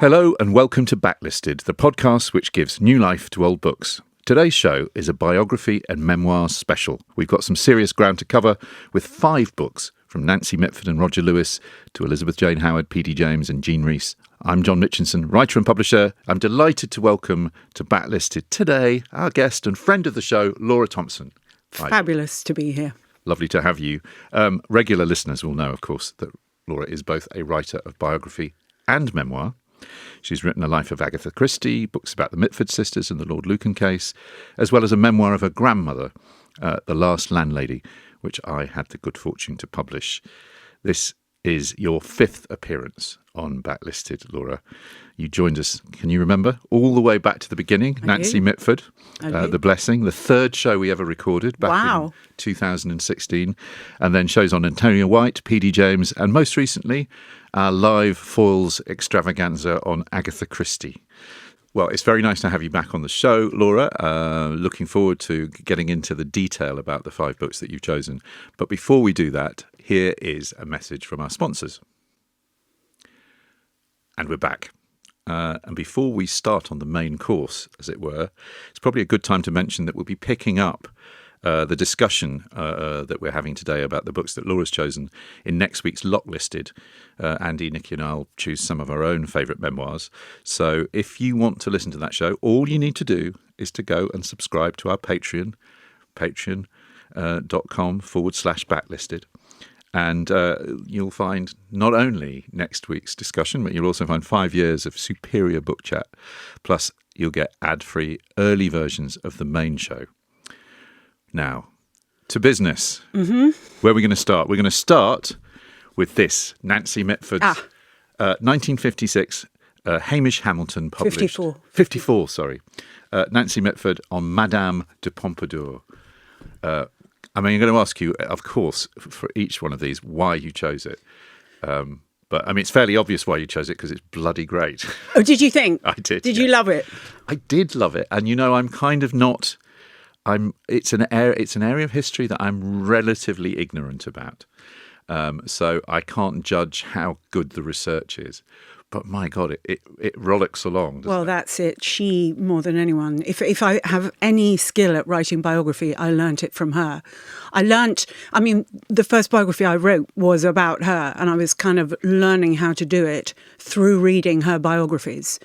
Hello and welcome to Backlisted, the podcast which gives new life to old books. Today's show is a biography and memoirs special. We've got some serious ground to cover with 5 books from Nancy Mitford and Roger Lewis to Elizabeth Jane Howard, P.D. James and Jean Rhys. I'm John Mitchinson, writer and publisher. I'm delighted to welcome to Backlisted today our guest and friend of the show, Laura Thompson. Fabulous to be here. Lovely to have you. Regular listeners will know, of course, that Laura is both a writer of biography and memoir. She's written a life of Agatha Christie, books about the Mitford sisters and the Lord Lucan case, as well as a memoir of her grandmother, The Last Landlady, which I had the good fortune to publish. This is your 5th appearance on Backlisted, Laura. You joined us, can you remember, all the way back to the beginning, Nancy Mitford, The Blessing, the 3rd show we ever recorded back in 2016, and then shows on Antonia White, P.D. James, and most recently, our live foils extravaganza on Agatha Christie. Well, it's very nice to have you back on the show, Laura. Looking forward to getting into the detail about the 5 books that you've chosen. But before we do that, here is a message from our sponsors. And we're back. And before we start on the main course, as it were, it's probably a good time to mention that we'll be picking up the discussion that we're having today about the books that Laura's chosen in next week's Locklisted. Andy, Nikki and I'll choose some of our own favourite memoirs. So if you want to listen to that show, all you need to do is to go and subscribe to our Patreon, patreon.com/backlisted. And you'll find not only next week's discussion, but you'll also find 5 years of superior book chat. Plus, you'll get ad-free early versions of the main show. Now, to business. Mm-hmm. Where are we going to start? We're going to start with this, Nancy Mitford's 1956, Hamish Hamilton published. 54, sorry. Nancy Mitford on Madame de Pompadour. I'm going to ask you, of course, for each one of these, why you chose it. But, I mean, it's fairly obvious why you chose it, because it's bloody great. Oh, did you think? I did. Did you love it? I did love it. And, you know, I'm kind of not... It's an area of history that I'm relatively ignorant about. So I can't judge how good the research is. But my God, it rollicks along. Well, that's it. She, more than anyone. If I have any skill at writing biography, I learnt it from her. The first biography I wrote was about her, and I was kind of learning how to do it through reading her biographies.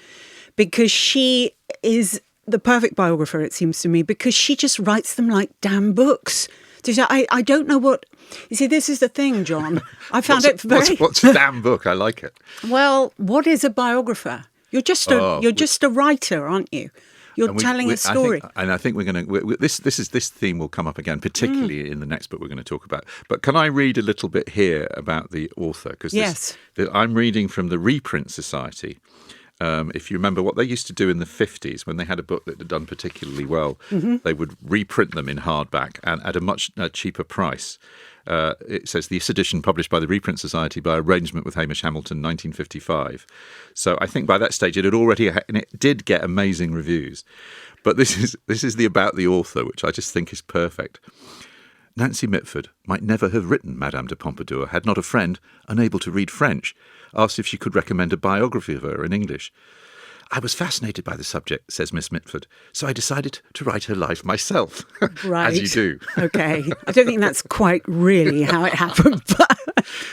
Because she is the perfect biographer, it seems to me, because she just writes them like damn books. I don't know what... You see, this is the thing, John. I found it very... What's a damn book? I like it. Well, what is a biographer? You're just a writer, aren't you? You're telling a story. I think we're going to... This theme will come up again, particularly in the next book we're going to talk about. But can I read a little bit here about the author? Because I'm reading from the Reprint Society. If you remember what they used to do in the 50s, when they had a book that had done particularly well, they would reprint them in hardback and at a much cheaper price. It says this edition published by the Reprint Society by arrangement with Hamish Hamilton, 1955. So I think by that stage it did get amazing reviews. But this is the about the author, which I just think is perfect. Nancy Mitford might never have written Madame de Pompadour had not a friend, unable to read French, asked if she could recommend a biography of her in English. I was fascinated by the subject, says Miss Mitford, so I decided to write her life myself. Right. As you do. Okay. I don't think that's quite really how it happened, but...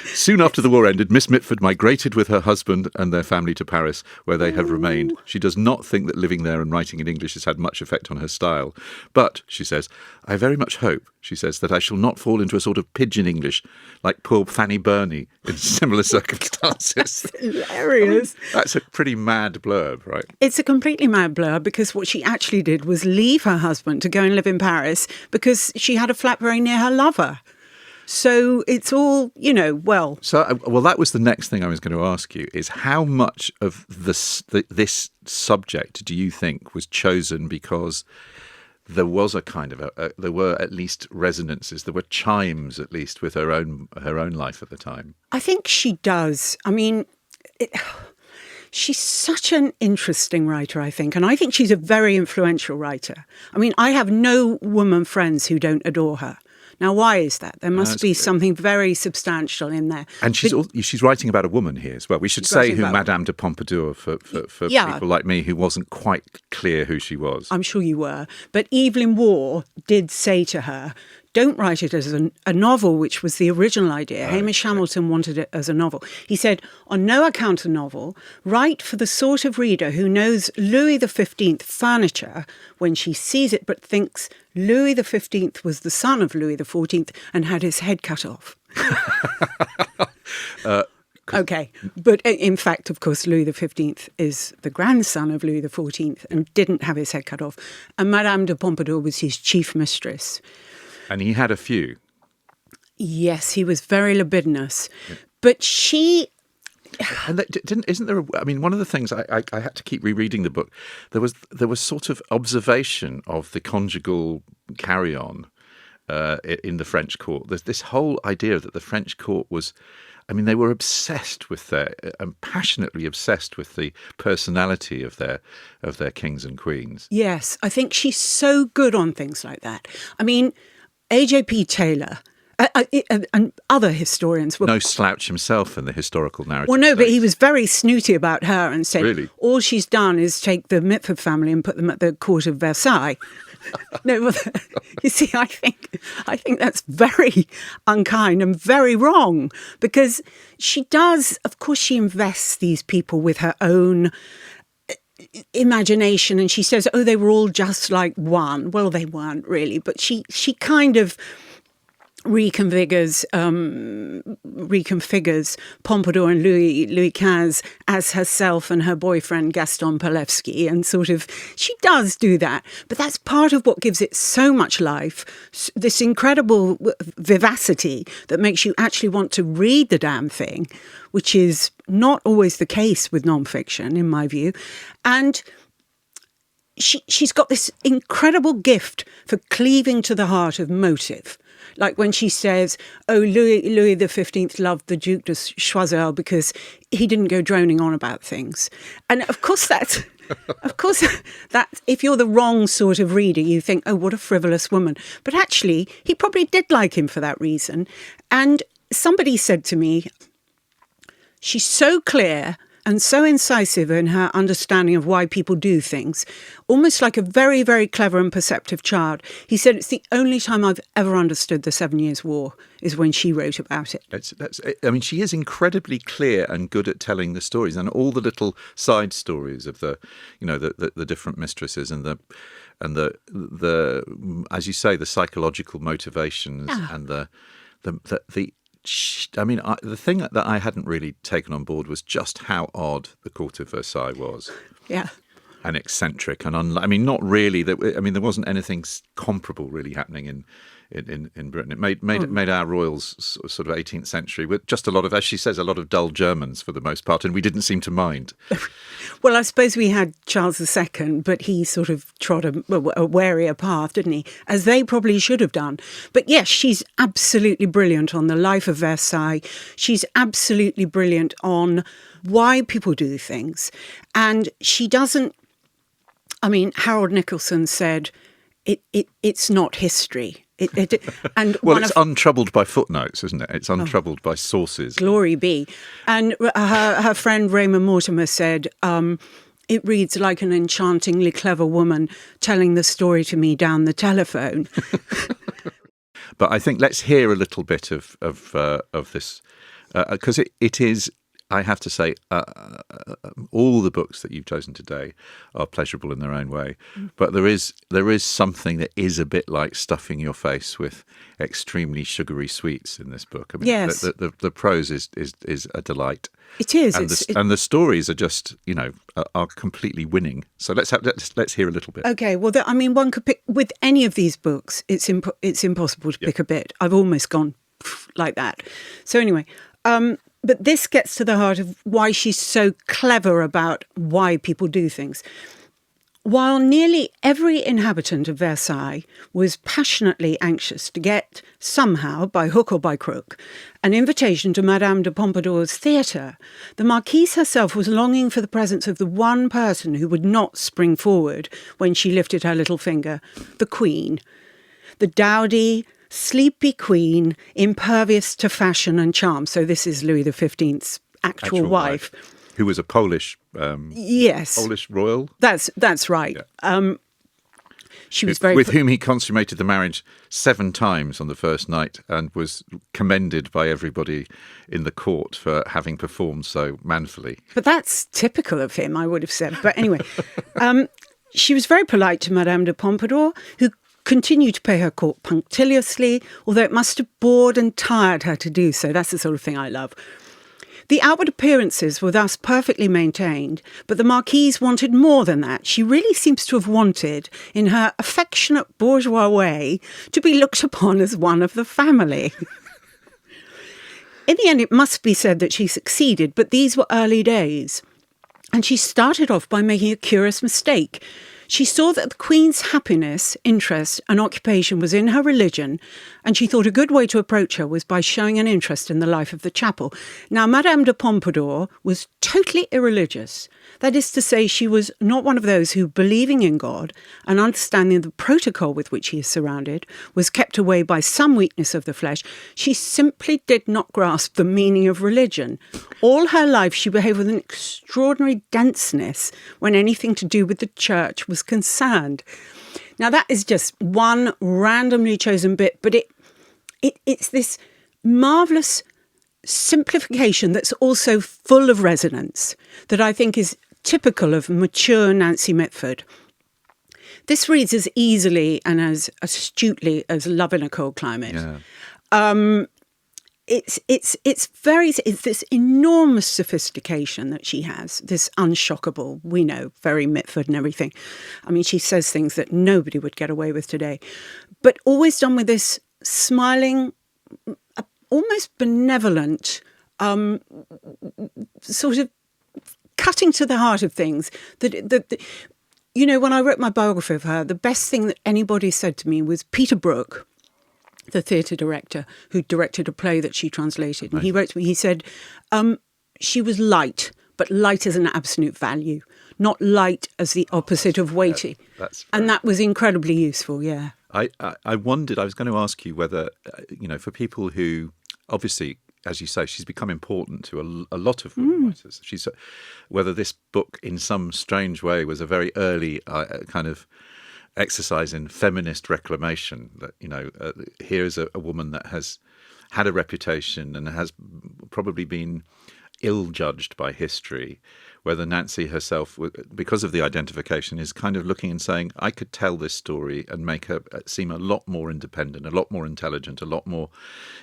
Soon after the war ended, Miss Mitford migrated with her husband and their family to Paris, where they have remained. She does not think that living there and writing in English has had much effect on her style. But, she says, I very much hope, she says, that I shall not fall into a sort of pidgin English, like poor Fanny Burney in similar circumstances. That's hilarious. That's a pretty mad blurb, right? It's a completely mad blurb, because what she actually did was leave her husband to go and live in Paris because she had a flat very near her lover. So it's all, So, that was the next thing I was going to ask you, is how much of this subject do you think was chosen because there was a kind of there were at least resonances, there were chimes at least with her own life at the time? I think she does. I mean, she's such an interesting writer, I think, and I think she's a very influential writer. I mean, I have no woman friends who don't adore her. Now, why is that? There must That's be good. something very substantial in there. And she's writing about a woman here as well. We should say who Madame de Pompadour for people like me who wasn't quite clear who she was. I'm sure you were. But Evelyn Waugh did say to her, don't write it as a novel, which was the original idea. Hamish Hamilton wanted it as a novel. He said, on no account a novel, write for the sort of reader who knows Louis XV furniture when she sees it but thinks Louis XV was the son of Louis XIV and had his head cut off. Okay, but in fact, of course, Louis XV is the grandson of Louis XIV and didn't have his head cut off. And Madame de Pompadour was his chief mistress. And he had a few. Yes, he was very libidinous. Yeah. But she... And isn't there? I mean, one of the things I had to keep rereading the book. There was sort of observation of the conjugal carry-on in the French court. There's this whole idea that the French court was. I mean, they were obsessed with passionately obsessed with the personality of their kings and queens. Yes, I think she's so good on things like that. I mean, A.J.P. Taylor and other historians were... No slouch himself in the historical narrative. Well, no, but he was very snooty about her and said, really? All she's done is take the Mitford family and put them at the court of Versailles. No, well, you see, I think that's very unkind and very wrong, because she does, of course, she invests these people with her own imagination, and she says, oh, they were all just like one. Well, they weren't really, but she kind of reconfigures Pompadour and Louis XV as herself and her boyfriend Gaston Palevsky, and sort of she does do that, but that's part of what gives it so much life, this incredible vivacity that makes you actually want to read the damn thing, which is not always the case with nonfiction, in my view. And she's got this incredible gift for cleaving to the heart of motive. Like when she says, oh, Louis XV loved the Duc de Choiseul because he didn't go droning on about things. And of course that if you're the wrong sort of reader, you think, oh, what a frivolous woman. But actually, he probably did like him for that reason. And somebody said to me, she's so clear and so incisive in her understanding of why people do things, almost like a very, very clever and perceptive child. He said, it's the only time I've ever understood the 7 Years' War is when she wrote about it. I mean, she is incredibly clear and good at telling the stories, and all the little side stories of the different mistresses and the as you say, the psychological motivations and the I mean, the thing that I hadn't really taken on board was just how odd the court of Versailles was. Yeah. And eccentric and I mean, not really. There wasn't anything comparable really happening in Britain. It made our royals sort of 18th century with just a lot of, as she says, a lot of dull Germans for the most part, and we didn't seem to mind. Well, I suppose we had Charles II, but he sort of trod a warier path, didn't he? As they probably should have done. But yes, she's absolutely brilliant on the life of Versailles. She's absolutely brilliant on why people do things. And she doesn't, I mean, Harold Nicholson said, it's not history. And it's untroubled by footnotes, isn't it? It's untroubled by sources. Glory be. And her friend Raymond Mortimer said, it reads like an enchantingly clever woman telling the story to me down the telephone. But I think let's hear a little bit of this, because it is, I have to say, all the books that you've chosen today are pleasurable in their own way. But there is something that is a bit like stuffing your face with extremely sugary sweets in this book. I mean, yes. The prose is a delight. It is, and the stories are just are completely winning. So let's hear a little bit. Okay, well, I mean, one could pick with any of these books. It's impossible to pick a bit. I've almost gone like that. So anyway. But this gets to the heart of why she's so clever about why people do things. While nearly every inhabitant of Versailles was passionately anxious to get, somehow, by hook or by crook, an invitation to Madame de Pompadour's theatre, the Marquise herself was longing for the presence of the one person who would not spring forward when she lifted her little finger, the Queen. The dowdy, sleepy queen, impervious to fashion and charm. So this is Louis XV's actual wife. Who was a Polish Yes. Polish royal. That's right. Yeah. She was very... With whom he consummated the marriage 7 times on the first night and was commended by everybody in the court for having performed so manfully. But that's typical of him, I would have said. But anyway, she was very polite to Madame de Pompadour, who continued to pay her court punctiliously, although it must have bored and tired her to do so. That's the sort of thing I love. The outward appearances were thus perfectly maintained, but the Marquise wanted more than that. She really seems to have wanted, in her affectionate bourgeois way, to be looked upon as one of the family. In the end, it must be said that she succeeded, but these were early days. And she started off by making a curious mistake. She saw that the Queen's happiness, interest and occupation was in her religion, and she thought a good way to approach her was by showing an interest in the life of the chapel. Now, Madame de Pompadour was totally irreligious. That is to say, she was not one of those who, believing in God and understanding the protocol with which he is surrounded, was kept away by some weakness of the flesh. She simply did not grasp the meaning of religion. All her life, she behaved with an extraordinary denseness when anything to do with the church was concerned. Now, that is just one randomly chosen bit, but it's this marvellous simplification that's also full of resonance that I think is typical of mature Nancy Mitford. This reads as easily and as astutely as Love in a Cold Climate. Yeah. It's this enormous sophistication that she has, this unshockable, we know, very Mitford and everything. I mean, she says things that nobody would get away with today, but always done with this smiling, almost benevolent, sort of cutting to the heart of things. That you know, when I wrote my biography of her, the best thing that anybody said to me was Peter Brook, the theatre director who directed a play that she translated. And he wrote to me, he said, she was light, but light as an absolute value, not light as the opposite of weighty. And that was incredibly useful, yeah. I wondered, I was going to ask you whether, for people who, obviously, as you say, she's become important to a lot of women writers. Whether this book in some strange way was a very early kind of exercise in feminist reclamation, that here's a woman that has had a reputation and has probably been ill-judged by history, whether Nancy herself, because of the identification, is kind of looking and saying, I could tell this story and make her seem a lot more independent, a lot more intelligent, a lot more,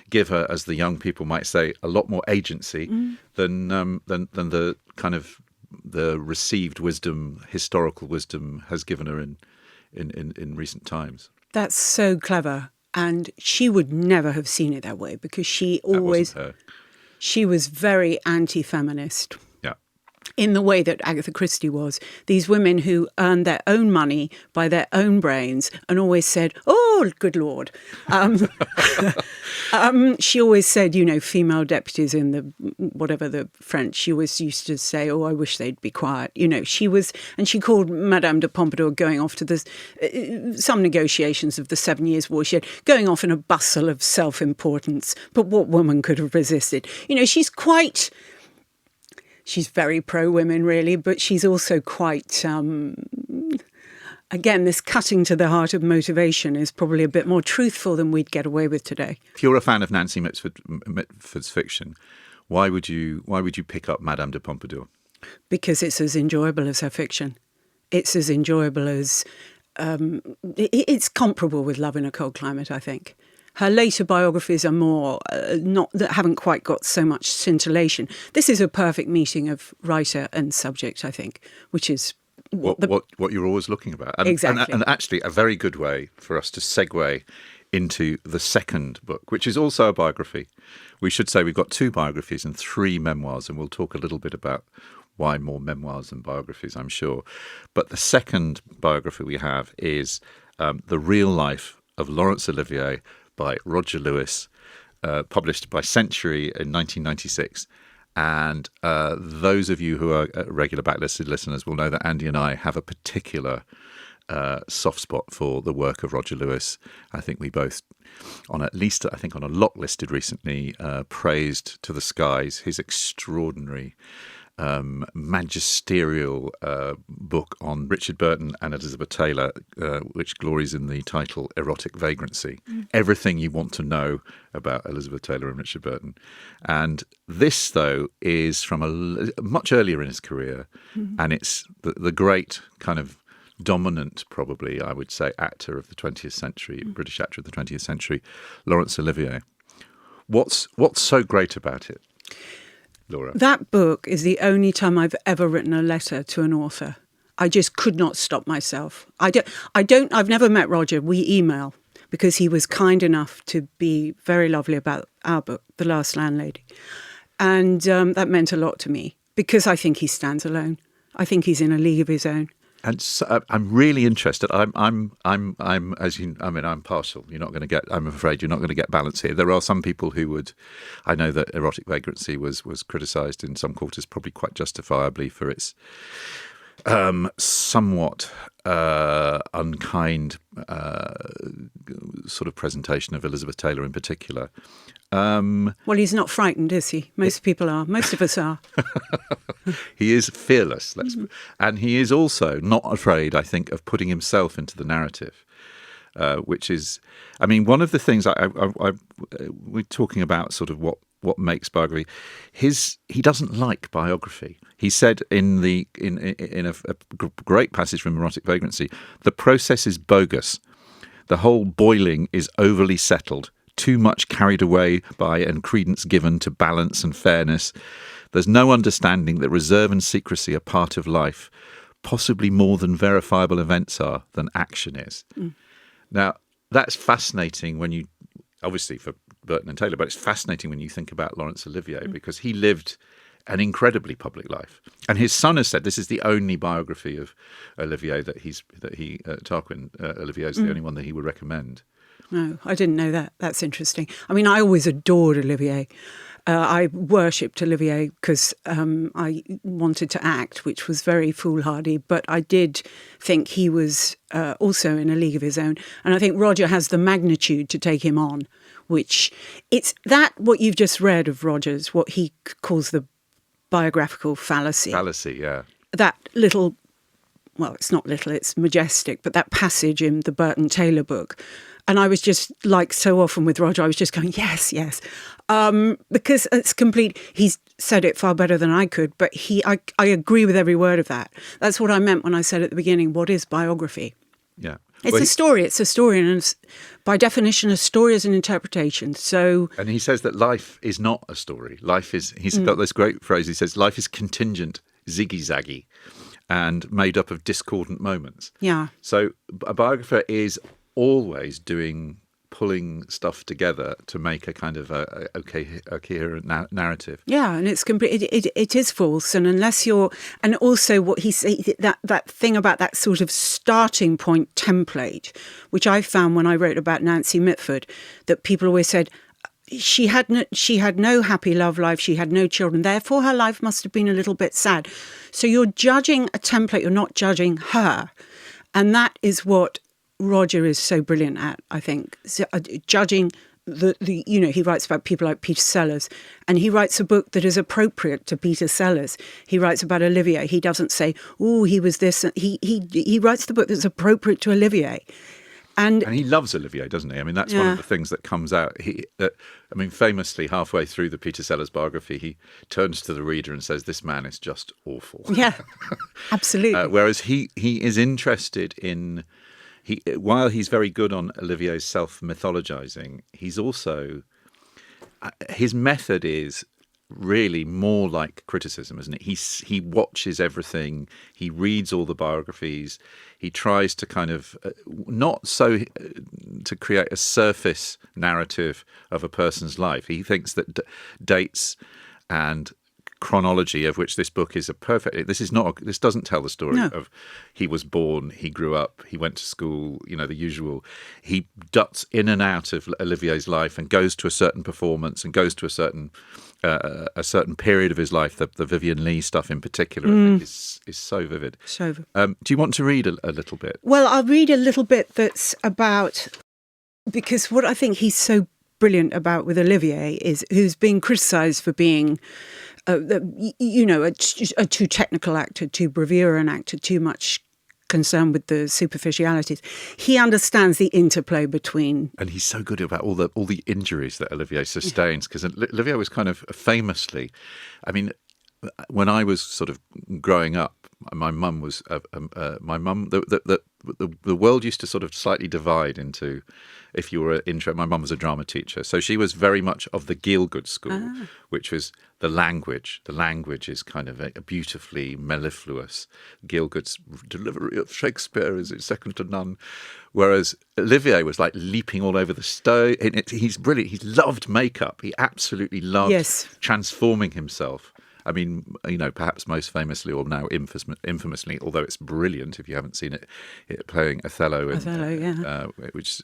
give her, as the young people might say, a lot more agency than the kind of the received wisdom, historical wisdom has given her in recent times. That's so clever. And she would never have seen it that way, because she always... That wasn't her. She was very anti-feminist. Yeah. In the way that Agatha Christie was. These women who earned their own money by their own brains and always said, oh, good Lord. She always said, female deputies in the French, she always used to say, oh, I wish they'd be quiet. She was, and she called Madame de Pompadour going off to some negotiations of the 7 Years' War. She had going off in a bustle of self-importance. But what woman could have resisted? She's very pro-women, really, but she's also quite, again, this cutting to the heart of motivation is probably a bit more truthful than we'd get away with today. If you're a fan of Nancy Mitford's fiction, why would you pick up Madame de Pompadour? Because it's as enjoyable as her fiction. It's as enjoyable as... it's comparable with Love in a Cold Climate, I think. Her later biographies are more that haven't quite got so much scintillation. This is a perfect meeting of writer and subject, I think, which is what you're always looking about. Exactly. And actually a very good way for us to segue into the second book, which is also a biography. We should say we've got 2 biographies and 3 memoirs, and we'll talk a little bit about why more memoirs than biographies, I'm sure. But the second biography we have is The Real Life of Laurence Olivier by Roger Lewis, published by Century in 1996. And those of you who are regular Backlisted listeners will know that Andy and I have a particular soft spot for the work of Roger Lewis. I think we both, on a lot listed recently, praised to the skies his extraordinary magisterial book on Richard Burton and Elizabeth Taylor, which glories in the title Erotic Vagrancy. Everything you want to know about Elizabeth Taylor and Richard Burton. And this, though, is from much earlier in his career, and it's the great kind of dominant, probably, I would say, actor of the 20th century, British actor of the 20th century, Laurence Olivier. What's so great about it, Laura? That book is the only time I've ever written a letter to an author. I just could not stop myself. I've never met Roger. We email because he was kind enough to be very lovely about our book, The Last Landlady. And that meant a lot to me because I think he stands alone. I think he's in a league of his own. And so, I'm really interested. I'm partial. I'm afraid you're not going to get balance here. There are some people who would. I know that Erotic Vagrancy was criticised in some quarters, probably quite justifiably, for its somewhat unkind sort of presentation of Elizabeth Taylor in particular. Well, he's not frightened, is he? Most people are. Most of us are. He is fearless, and he is also not afraid, I think, of putting himself into the narrative, which is, I mean, one of the things we're talking about, sort of what makes biography. He doesn't like biography. He said in a great passage from Erotic Vagrancy, the process is bogus. The whole boiling is overly settled, too much carried away by and credence given to balance and fairness. There's no understanding that reserve and secrecy are part of life, possibly more than verifiable events are, than action is. Now, that's fascinating when you, obviously for Burton and Taylor, but it's fascinating when you think about Laurence Olivier, because he lived an incredibly public life. And his son has said this is the only biography of Olivier Tarquin Olivier is the only one that he would recommend. No, I didn't know that. That's interesting. I mean, I always adored Olivier. I worshipped Olivier because I wanted to act, which was very foolhardy. But I did think he was also in a league of his own. And I think Roger has the magnitude to take him on, which it's that what you've just read of Roger's, what he calls the biographical fallacy. Fallacy, yeah. That little, well, it's not little, it's majestic, but that passage in the Burton Taylor book. And I was just, like so often with Roger, I was just going, yes, yes. Because it's complete. He's said it far better than I could, but I agree with every word of that. That's what I meant when I said at the beginning, what is biography? Yeah. It's a story. It's a story. And by definition, a story is an interpretation. So, and he says that life is not a story. Life is, he's got this great phrase. He says, life is contingent, ziggy-zaggy, and made up of discordant moments. Yeah. So a biographer is always pulling stuff together to make a kind of a coherent narrative. Yeah, and it's complete. It is false, and unless you're, and also what he said, that thing about that sort of starting point template, which I found when I wrote about Nancy Mitford, that people always said she had no happy love life, she had no children, therefore her life must have been a little bit sad. So you're judging a template, you're not judging her, and that is what Roger is so brilliant at, I think, judging the he writes about people like Peter Sellers, and he writes a book that is appropriate to Peter Sellers. He writes about Olivier. He doesn't say, "Oh, he was this." He writes the book that's appropriate to Olivier, and he loves Olivier, doesn't he? I mean, that's one of the things that comes out. Famously, halfway through the Peter Sellers biography, he turns to the reader and says, "This man is just awful." Yeah, absolutely. Whereas he is interested in. While he's very good on Olivier's self-mythologizing, he's also his method is really more like criticism, isn't it? He watches everything, he reads all the biographies, he tries to kind of not so to create a surface narrative of a person's life. He thinks that dates and chronology of which this book is a perfect. This doesn't tell the story of he was born, he grew up, he went to school, the usual. He ducks in and out of Olivier's life and goes to a certain performance and goes to a certain period of his life. The Vivian Leigh stuff in particular, I think, is so vivid. So, do you want to read a little bit? well, I'll read a little bit that's about, because what I think he's so brilliant about with Olivier is who's being criticised for being, a too technical actor, too bravura an actor, too much concerned with the superficialities. He understands the interplay between, and he's so good about all the injuries that Olivier sustains, because Olivier was kind of famously, I mean, when I was sort of growing up, my mum was the world used to sort of slightly divide into, if you were my mum was a drama teacher, so she was very much of the Gielgud school, which was the language. The language is kind of a beautifully mellifluous. Gielgud's delivery of Shakespeare is second to none. Whereas Olivier was like leaping all over the stage. He's brilliant. He loved makeup. He absolutely loved transforming himself. I mean, perhaps most famously, or now infamously, although it's brilliant if you haven't seen it playing Othello, which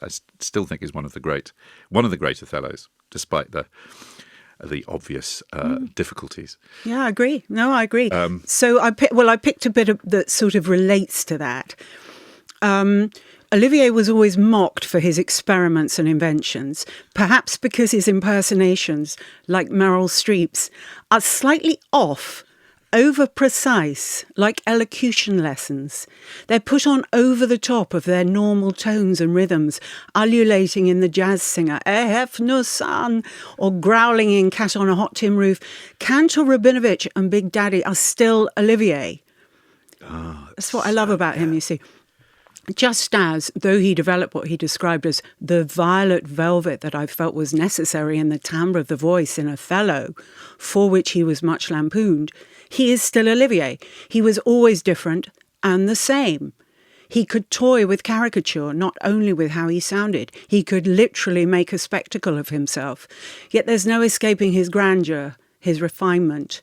I still think is one of the great Othellos, despite the obvious difficulties. Yeah, I agree. No, I agree. So I picked a bit that sort of relates to that. Olivier was always mocked for his experiments and inventions, perhaps because his impersonations, like Meryl Streep's, are slightly off, over-precise, like elocution lessons. They're put on over the top of their normal tones and rhythms, ululating in the jazz singer, "I have no son," or growling in Cat on a Hot Tin Roof. Cantor Rabinovich and Big Daddy are still Olivier. That's what I love about him, you see. Just as, though he developed what he described as the violet velvet that I felt was necessary in the timbre of the voice in Othello, for which he was much lampooned, he is still Olivier. He was always different and the same. He could toy with caricature, not only with how he sounded. He could literally make a spectacle of himself. Yet there's no escaping his grandeur, his refinement.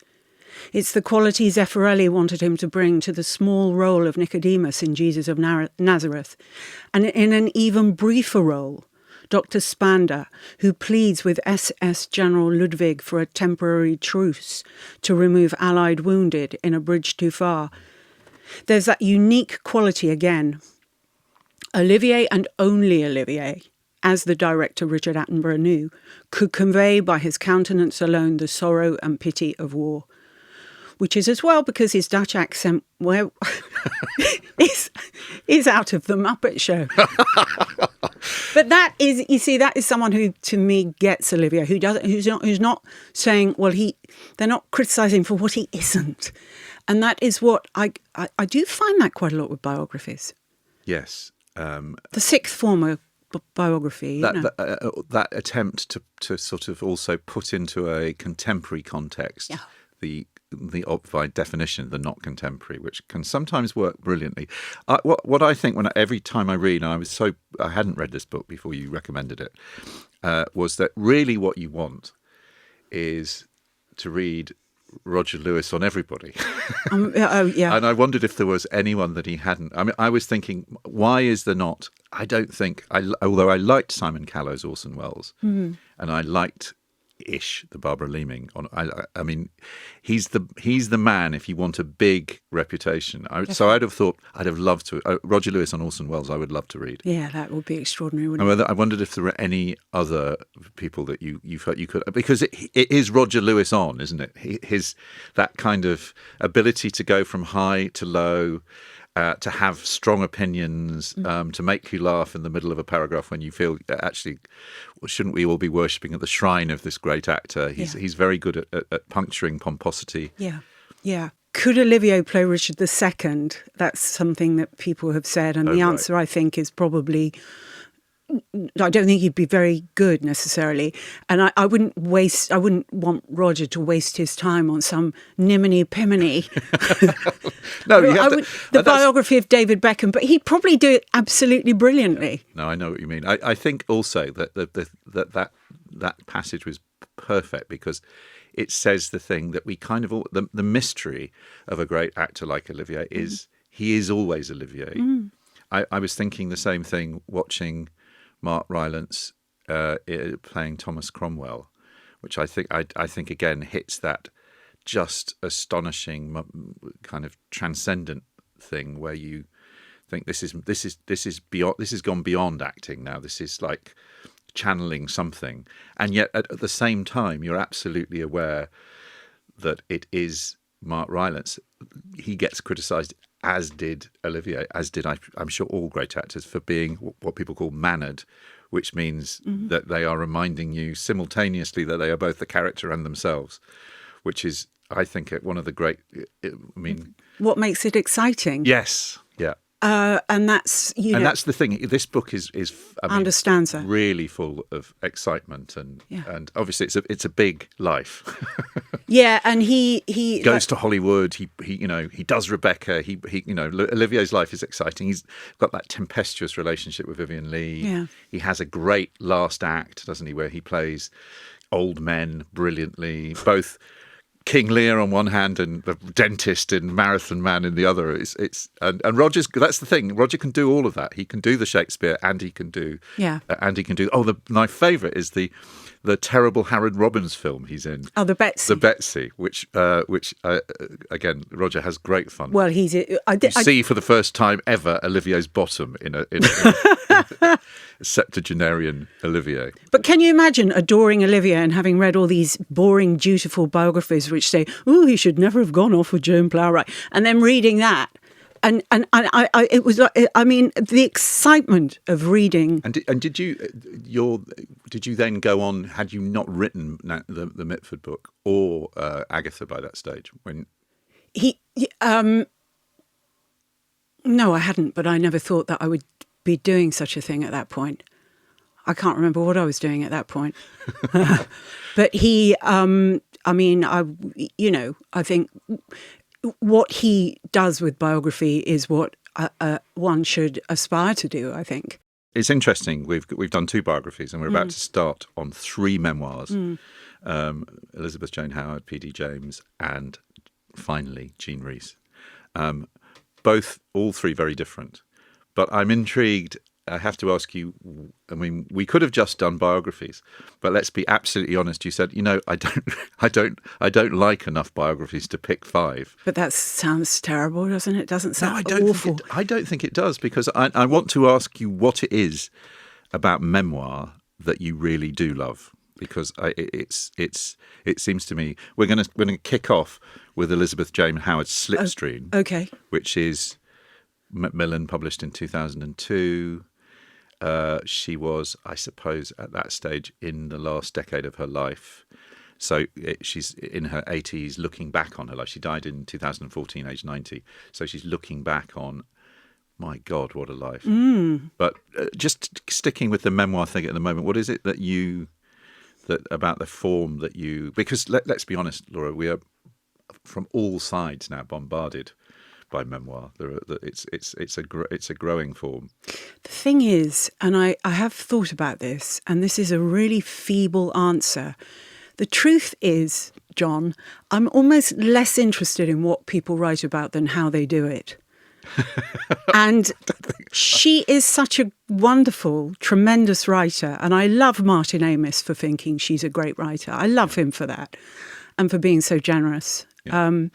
It's the quality Zeffirelli wanted him to bring to the small role of Nicodemus in Jesus of Nazareth. And in an even briefer role, Dr. Spander, who pleads with SS General Ludwig for a temporary truce to remove Allied wounded in a bridge too far. There's that unique quality again. Olivier, and only Olivier, as the director Richard Attenborough knew, could convey by his countenance alone the sorrow and pity of war. Which is as well because his Dutch accent is out of the Muppet Show. But that is, you see, that is someone who, to me, gets Olivier, who's not saying, well, they're not criticising for what he isn't, and that is what I do find that quite a lot with biographies. Yes, the sixth form of biography. That attempt to sort of also put into a contemporary context the by definition, the not contemporary, which can sometimes work brilliantly. What I think every time I read, and I hadn't read this book before you recommended it, was that really what you want is to read Roger Lewis on everybody. And I wondered if there was anyone that he hadn't. I mean, I was thinking, why is there not? I don't think, although I liked Simon Callow's Orson Welles, and I liked the Barbara Leeming. I mean, he's the man if you want a big reputation. So I'd have loved to. Roger Lewis on Orson Welles, I would love to read. Yeah, that would be extraordinary, wouldn't it? I wondered if there were any other people that you felt you could, because it is Roger Lewis on, isn't it? His that kind of ability to go from high to low, to have strong opinions, to make you laugh in the middle of a paragraph when you feel, actually, shouldn't we all be worshipping at the shrine of this great actor? He's very good at puncturing pomposity. Yeah. Could Olivier play Richard II? That's something that people have said, and the answer, I think, is probably, I don't think he'd be very good necessarily, and I wouldn't want Roger to waste his time on some niminy-piminy. No, the biography of David Beckham, but he'd probably do it absolutely brilliantly. No, I know what you mean. I think also that that passage was perfect because it says the thing that we kind of all, the mystery of a great actor like Olivier is he is always Olivier. I was thinking the same thing watching Mark Rylance playing Thomas Cromwell, which I think again hits that just astonishing kind of transcendent thing where you think this is beyond, this has gone beyond acting now. This is like channeling something, and yet at the same time you're absolutely aware that it is Mark Rylance. He gets criticised, as did Olivier, as did I'm sure all great actors, for being what people call mannered, which means that they are reminding you simultaneously that they are both the character and themselves, which is, I think, one of the great. I mean, what makes it exciting? Yes, yeah. And that's and that's the thing. This book is I mean, understands that. Really full of excitement and obviously it's a big life. Yeah, and he goes to Hollywood. He he does Rebecca. He Olivier's life is exciting. He's got that tempestuous relationship with Vivien Leigh. Yeah. He has a great last act, doesn't he, where he plays old men brilliantly, both King Lear on one hand and the dentist in Marathon Man in the other. And Roger's, that's the thing. Roger can do all of that. He can do the Shakespeare and he can do my favourite is the terrible Harold Robbins film he's in. Oh, the Betsy. which again Roger has great fun. Well, you see for the first time ever Olivier's bottom in a septuagenarian Olivier. But can you imagine adoring Olivier and having read all these boring, dutiful biographies which say, "Oh, he should never have gone off with Joan Plowright," and then reading that, and it was like, I mean, the excitement of reading. And did you then go on? Had you not written the Mitford book or Agatha by that stage? When no, I hadn't. But I never thought that I would be doing such a thing at that point. I can't remember what I was doing at that point. But he, I mean, I think what he does with biography is what one should aspire to do, I think. It's interesting. We've done 2 biographies and we're about to start on 3 memoirs. Elizabeth Jane Howard, P.D. James, and finally Jean Rhys. All 3 very different. But I'm intrigued. I have to ask you, I mean, we could have just done biographies, but let's be absolutely honest. You said, I don't like enough biographies to pick 5. But that sounds terrible, doesn't it? Doesn't sound awful. I don't think it does, because I want to ask you what it is about memoir that you really do love, because it seems to me we're going to kick off with Elizabeth Jane Howard's Slipstream, okay, which is Macmillan, published in 2002. She was, I suppose, at that stage in the last decade of her life. So she's in her 80s, looking back on her life. She died in 2014, aged 90. So she's looking back on, my God, what a life. But just sticking with the memoir thing at the moment, what is it that about the form that you... Because let's be honest, Laura, we are from all sides now bombarded by memoir. It's a growing form. The thing is, and I have thought about this, and this is a really feeble answer. The truth is, John, I'm almost less interested in what people write about than how they do it. And she is such a wonderful, tremendous writer, and I love Martin Amis for thinking she's a great writer. I love him for that, and for being so generous. Yeah.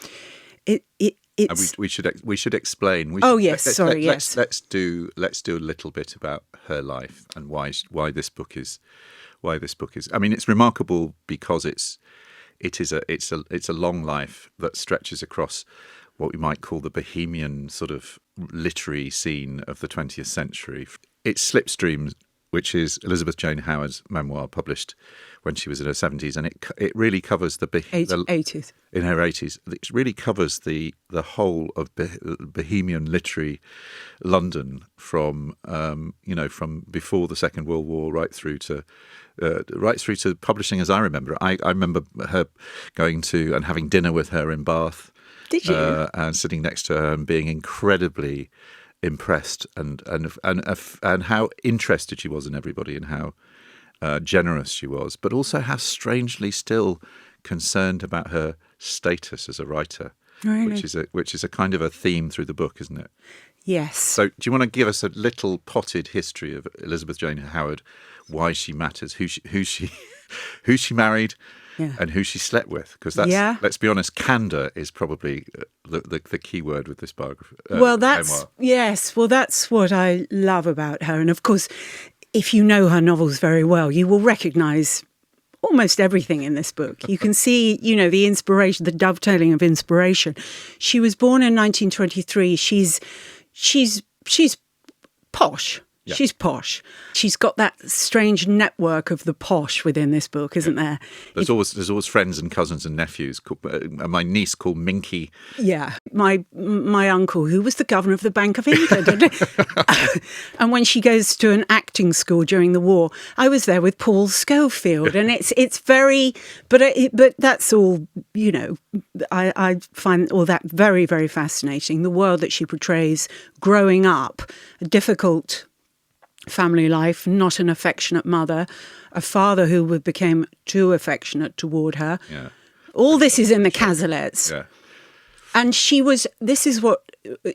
We should explain. Let's do a little bit about her life and why this book is. I mean, it's remarkable because it's a long life that stretches across what we might call the bohemian sort of literary scene of the 20th century. It's Slipstream, which is Elizabeth Jane Howard's memoir, published when she was in her 70s, and it really covers the 80s. In her 80s, it really covers the whole of bohemian literary London from from before the Second World War right through to publishing as I remember. I remember her going to and having dinner with her in Bath. Did you? And sitting next to her and being incredibly impressed and how interested she was in everybody and how generous she was, but also how strangely still concerned about her status as a writer, Really? which is a kind of a theme through the book, isn't it? Yes. So do you want to give us a little potted history of Elizabeth Jane Howard, why she matters, who she married, Yeah. and who she slept with? Because that's, Yeah. let's be honest, candour is probably the key word with this biography. Well, that's memoir. yes. Well, that's what I love about her. And of course, if you know her novels very well, you will recognise almost everything in this book. You can see, the inspiration, the dovetailing of inspiration. She was born in 1923. She's posh. Yeah. She's posh. She's got that strange network of the posh within this book, isn't there? There's always friends and cousins and nephews. My niece called Minky. Yeah, my uncle, who was the governor of the Bank of England, and when she goes to an acting school during the war, I was there with Paul Schofield, and it's very, but that's all. I find all that very, very fascinating. The world that she portrays, growing up, a difficult family life, not an affectionate mother, a father who became too affectionate toward her. Yeah. All this is in the Casalettes. Yeah. And this is what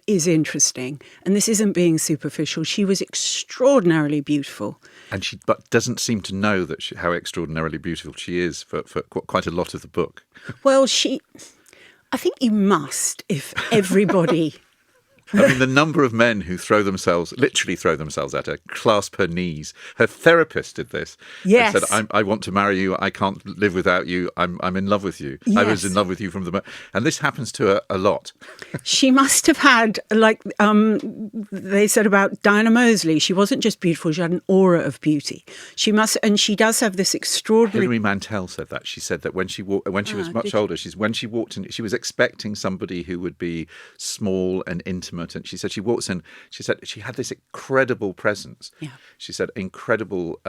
is interesting, and this isn't being superficial. She was extraordinarily beautiful. And she doesn't seem to know how extraordinarily beautiful she is for quite a lot of the book. Well, I think you must, if everybody... I mean, the number of men who literally throw themselves at her, clasp her knees. Her therapist did this. Yes. And said, I want to marry you. I can't live without you. I'm in love with you. Yes. I was in love with you from the moment. And this happens to her a lot. She must have had, they said about Diana Mosley, she wasn't just beautiful, she had an aura of beauty. She does have this extraordinary... Hilary Mantel said that. She said that when she was much older, when she walked in, she was expecting somebody who would be small and intimate. And she said she walks in, she said she had this incredible presence. Yeah. She said incredible,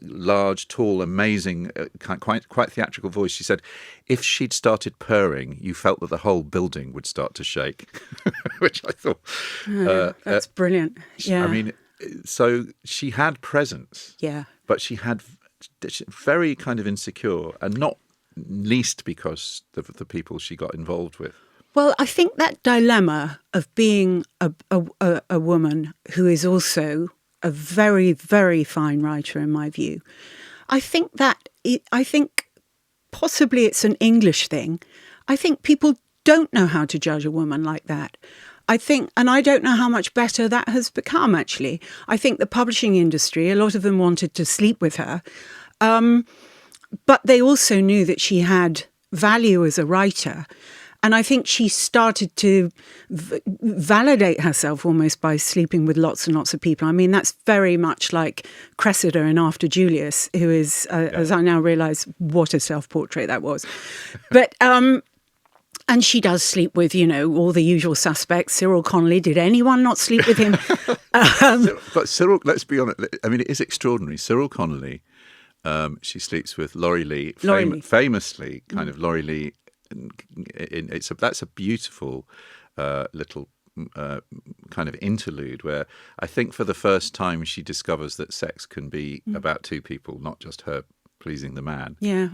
large, tall, amazing, quite theatrical voice. She said if she'd started purring, you felt that the whole building would start to shake, which I thought... that's brilliant. Yeah. I mean, so she had presence. Yeah. But she had very kind of insecure, and not least because of the people she got involved with. Well, I think that dilemma of being a woman who is also a very, very fine writer, in my view, I think possibly it's an English thing. I think people don't know how to judge a woman like that. And I don't know how much better that has become, actually. I think the publishing industry, a lot of them wanted to sleep with her, but they also knew that she had value as a writer. And I think she started to validate herself almost by sleeping with lots and lots of people. I mean, that's very much like Cressida in After Julius, who is, as I now realise, what a self-portrait that was. But and she does sleep with, all the usual suspects. Cyril Connolly, did anyone not sleep with him? But Cyril, let's be honest, I mean, it is extraordinary. Cyril Connolly, she sleeps with Laurie Lee, famously, kind of Laurie Lee. That's a beautiful little kind of interlude where I think for the first time she discovers that sex can be about two people, not just her pleasing the man. Yeah.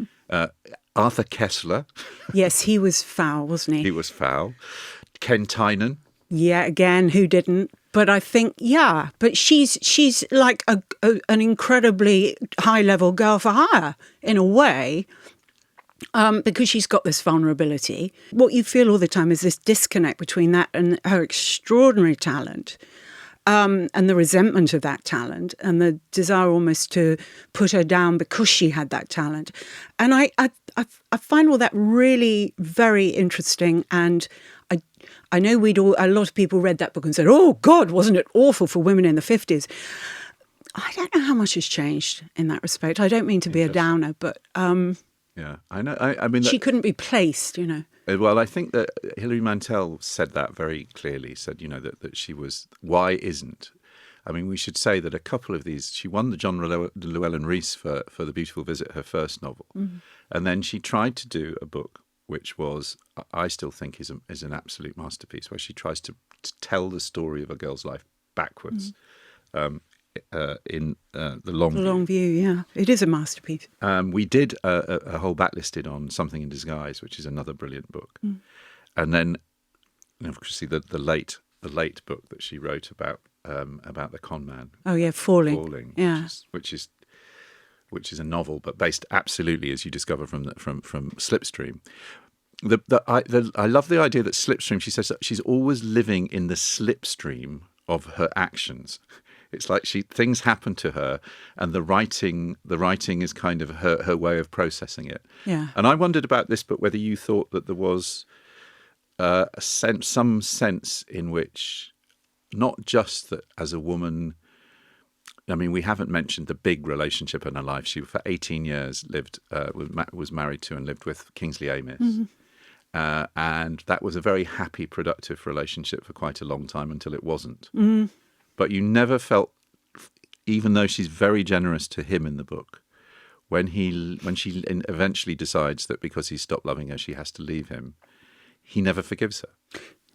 Arthur Kessler. Yes, he was foul, wasn't he? He was foul. Ken Tynan. Yeah, again, who didn't? But I think, but she's like an incredibly high-level girl for hire, in a way. Because she's got this vulnerability. What you feel all the time is this disconnect between that and her extraordinary talent, and the resentment of that talent, and the desire almost to put her down because she had that talent. And I find all that really very interesting. And I know a lot of people read that book and said, "Oh God, wasn't it awful for women in the 50s?" I don't know how much has changed in that respect. I don't mean to be a downer, but. Yeah, I know. I mean, she couldn't be placed, Well, I think that Hilary Mantel said that very clearly. Said, that she was. Why isn't? I mean, we should say that a couple of these. She won the John Llewellyn Rhys for The Beautiful Visit, her first novel, and then she tried to do a book which was, I still think, is an absolute masterpiece, where she tries to tell the story of a girl's life backwards. in The Long The View. Long View, yeah. It is a masterpiece. We did a whole backlisted on Something in Disguise, which is another brilliant book. And then, obviously, the late book that she wrote about the con man. Oh, yeah, Falling. Yeah. Which is a novel, but based absolutely, as you discover from Slipstream. I love the idea that Slipstream. She says that she's always living in the slipstream of her actions. It's like things happen to her, and the writing is kind of her way of processing it. Yeah. And I wondered about this book whether you thought that there was some sense in which, not just that as a woman. I mean, we haven't mentioned the big relationship in her life. She, for 18 years, was married to and lived with Kingsley Amis. And that was a very happy, productive relationship for quite a long time until it wasn't. But you never felt, even though she's very generous to him in the book, when she eventually decides that because he's stopped loving her, she has to leave him, he never forgives her.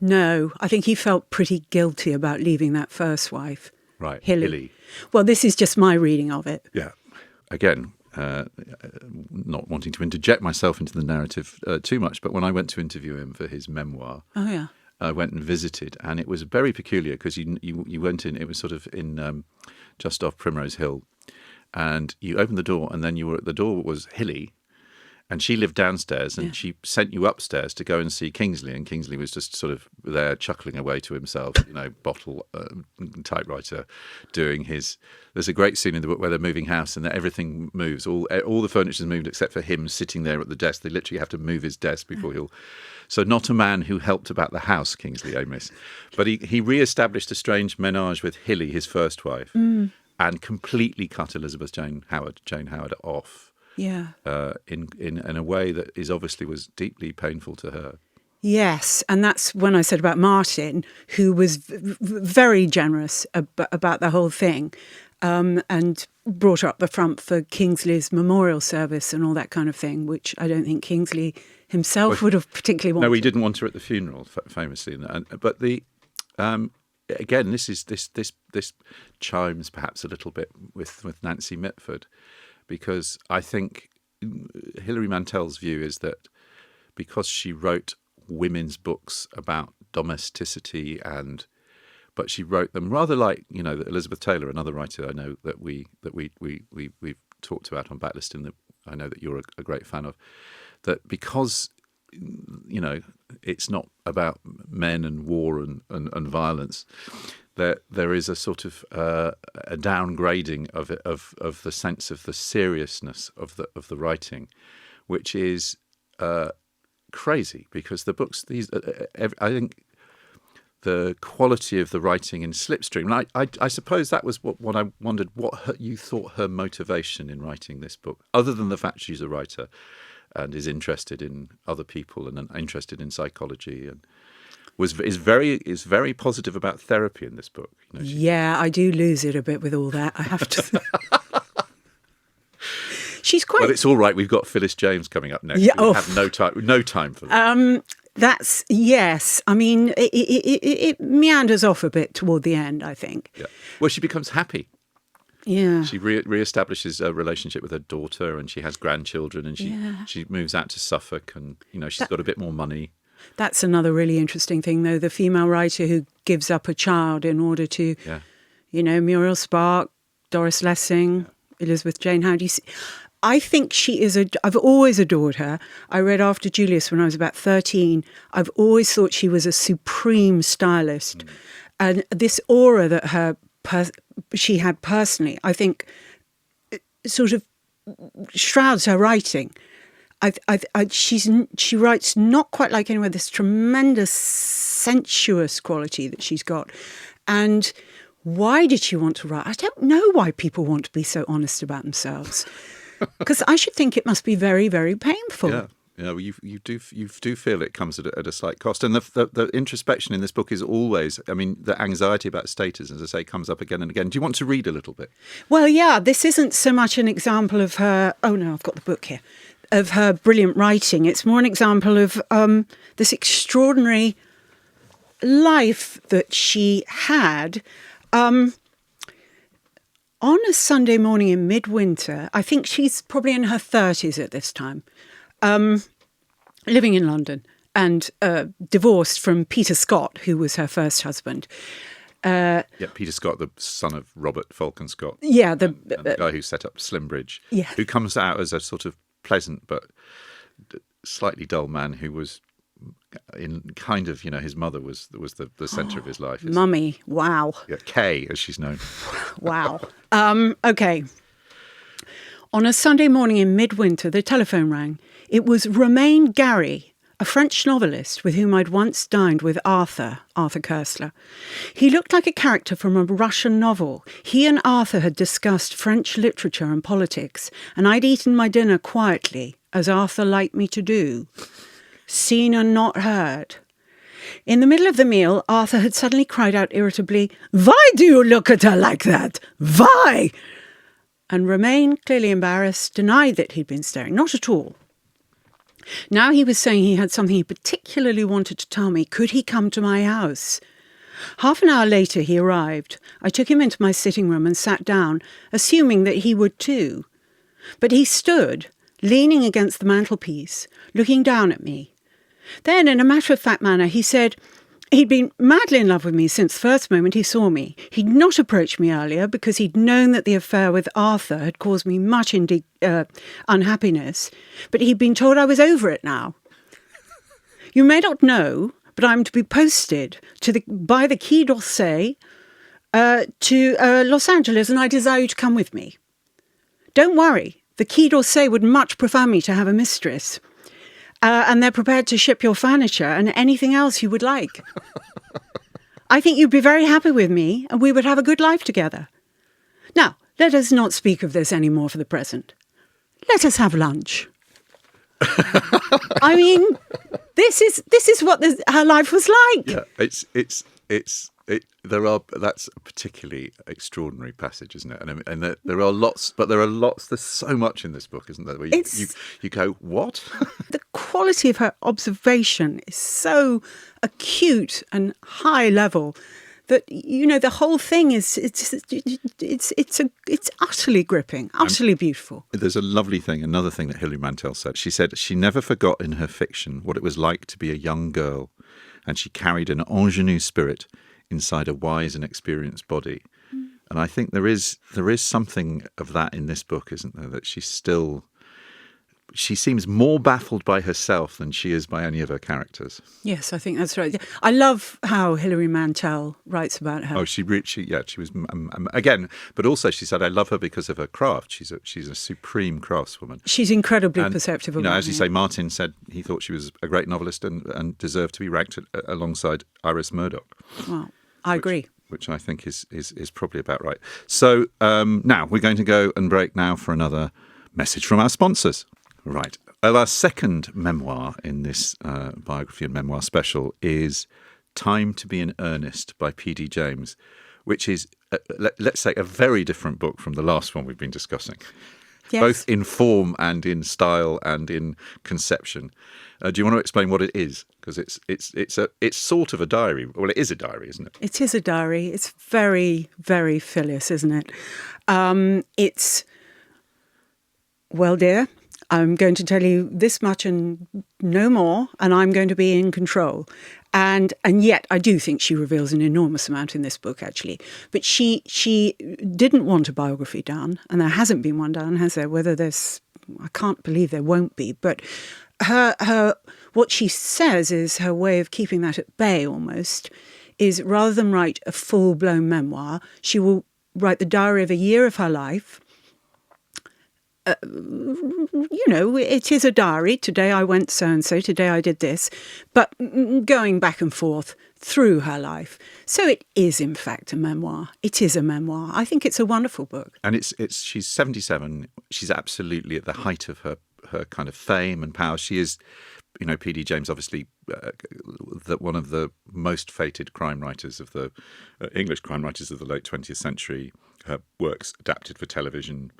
No, I think he felt pretty guilty about leaving that first wife. Right, Hilly. Well, this is just my reading of it. Yeah. Again, not wanting to interject myself into the narrative too much, but when I went to interview him for his memoir, I went and visited, and it was very peculiar because you went in. It was sort of in just off Primrose Hill, and you opened the door, and then the door was Hilly. And she lived downstairs, and she sent you upstairs to go and see Kingsley. And Kingsley was just sort of there chuckling away to himself, bottle typewriter, doing his. There's a great scene in the book where they're moving house, and everything moves. All the furniture's moved except for him sitting there at the desk. They literally have to move his desk before he'll. So not a man who helped about the house, Kingsley Amis, but he re-established a strange menage with Hilly, his first wife, and completely cut Elizabeth Jane Howard off. Yeah. In a way that obviously was deeply painful to her. Yes, and that's when I said about Martin, who was very generous about the whole thing, and brought her up the front for Kingsley's memorial service and all that kind of thing, which I don't think Kingsley himself would have particularly wanted. No, he didn't want her at the funeral, famously. But again, this chimes perhaps a little bit with Nancy Mitford. Because I think Hilary Mantel's view is that because she wrote women's books about domesticity, but she wrote them rather like Elizabeth Taylor, another writer I know that we've talked about on Backlist, and that I know that you're a great fan of. That because it's not about men and war and violence. There is a sort of a downgrading of the sense of the seriousness of the writing, which is crazy because the books I think the quality of the writing in Slipstream. And I suppose that was what I wondered what you thought her motivation in writing this book, other than the fact she's a writer and is interested in other people and interested in psychology and. Is very positive about therapy in this book. Yeah, I do lose it a bit with all that, I have to. She's quite. But it's all right. We've got Phyllis James coming up next. Yeah, we have no time for that. That's yes. I mean, it meanders off a bit toward the end, I think. Yeah. Well, she becomes happy. Yeah. She reestablishes a relationship with her daughter, and she has grandchildren, and she moves out to Suffolk, and she's got a bit more money. That's another really interesting thing, though. The female writer who gives up a child in order to, Muriel Spark, Doris Lessing, Elizabeth Jane Howard. I think she is I've always adored her. I read After Julius when I was about 13. I've always thought she was a supreme stylist. And this aura that she had personally, I think, sort of shrouds her writing. She writes not quite like anyone. This tremendous sensuous quality that she's got, and why did she want to write? I don't know why people want to be so honest about themselves, because I should think it must be very, very painful. Yeah, well, you do feel it comes at a slight cost, and the introspection in this book is always. I mean, the anxiety about status, as I say, comes up again and again. Do you want to read a little bit? Well, yeah. This isn't so much an example of her. Oh no, I've got the book here. Of her brilliant writing. It's more an example of this extraordinary life that she had. On a Sunday morning in midwinter, I think she's probably in her 30s at this time, living in London and divorced from Peter Scott, who was her first husband. Peter Scott, the son of Robert Falcon Scott. Yeah, and the guy who set up Slimbridge. Yeah. Who comes out as a sort of pleasant but slightly dull man who was in kind of, his mother was the centre of his life. Mummy, wow. Yeah, Kay, as she's known. Wow. Okay. On a Sunday morning in midwinter, the telephone rang. It was Romain Gary, a French novelist with whom I'd once dined with Arthur Koestler. He looked like a character from a Russian novel. He and Arthur had discussed French literature and politics, and I'd eaten my dinner quietly, as Arthur liked me to do. Seen and not heard. In the middle of the meal, Arthur had suddenly cried out irritably, "Why do you look at her like that? Why?" And Romain, clearly embarrassed, denied that he'd been staring. Not at all. Now he was saying he had something he particularly wanted to tell me. Could he come to my house? Half an hour later he arrived. I took him into my sitting room and sat down, assuming that he would too. But he stood, leaning against the mantelpiece, looking down at me. Then, in a matter-of-fact manner, he said he'd been madly in love with me since the first moment he saw me. He'd not approached me earlier because he'd known that the affair with Arthur had caused me much unhappiness, but he'd been told I was over it now. You may not know, but I'm to be posted by the Quai d'Orsay to Los Angeles, and I desire you to come with me. Don't worry, the Quai d'Orsay would much prefer me to have a mistress. And they're prepared to ship your furniture and anything else you would like. I think you'd be very happy with me and we would have a good life together. Now, let us not speak of this anymore for the present. Let us have lunch. I mean, this is what her life was like. Yeah, that's a particularly extraordinary passage, isn't it? And there are lots, there's so much in this book, isn't there? Where you go, what? The quality of her observation is so acute and high level that, the whole thing it's utterly gripping, utterly beautiful. There's another thing that Hilary Mantel said. She said she never forgot in her fiction what it was like to be a young girl, and she carried an ingenue spirit inside a wise and experienced body. And I think there is something of that in this book, isn't there? That she seems more baffled by herself than she is by any of her characters. Yes, I think that's right. I love how Hilary Mantel writes about her. Oh, she was again, but also she said, I love her because of her craft. She's a supreme craftswoman. She's incredibly perceptive. As you say, Martin said he thought she was a great novelist and deserved to be ranked alongside Iris Murdoch. Well, I agree. Which I think is probably about right. So now we're going to go and break now for another message from our sponsors. Right. Our second memoir in this biography and memoir special is Time to be in Earnest by P.D. James, which is, let's say, a very different book from the last one we've been discussing. Yes. Both in form and in style and in conception. Do you want to explain what it is? Because it's sort of a diary. Well, it is a diary, isn't it? It is a diary. It's very, very filious, isn't it? Well, dear, I'm going to tell you this much and no more, and I'm going to be in control. And yet I do think she reveals an enormous amount in this book, actually. But she didn't want a biography done, and there hasn't been one done, has there? I can't believe there won't be. But her what she says is her way of keeping that at bay almost is rather than write a full-blown memoir, she will write the diary of a year of her life. It is a diary. Today I went so-and-so, today I did this, but going back and forth through her life. So it is, in fact, a memoir. It is a memoir. I think it's a wonderful book. And she's 77. She's absolutely at the height of her kind of fame and power. She is, P.D. James, obviously, one of the most fated crime writers of the English crime writers of the late 20th century. Her works adapted for television.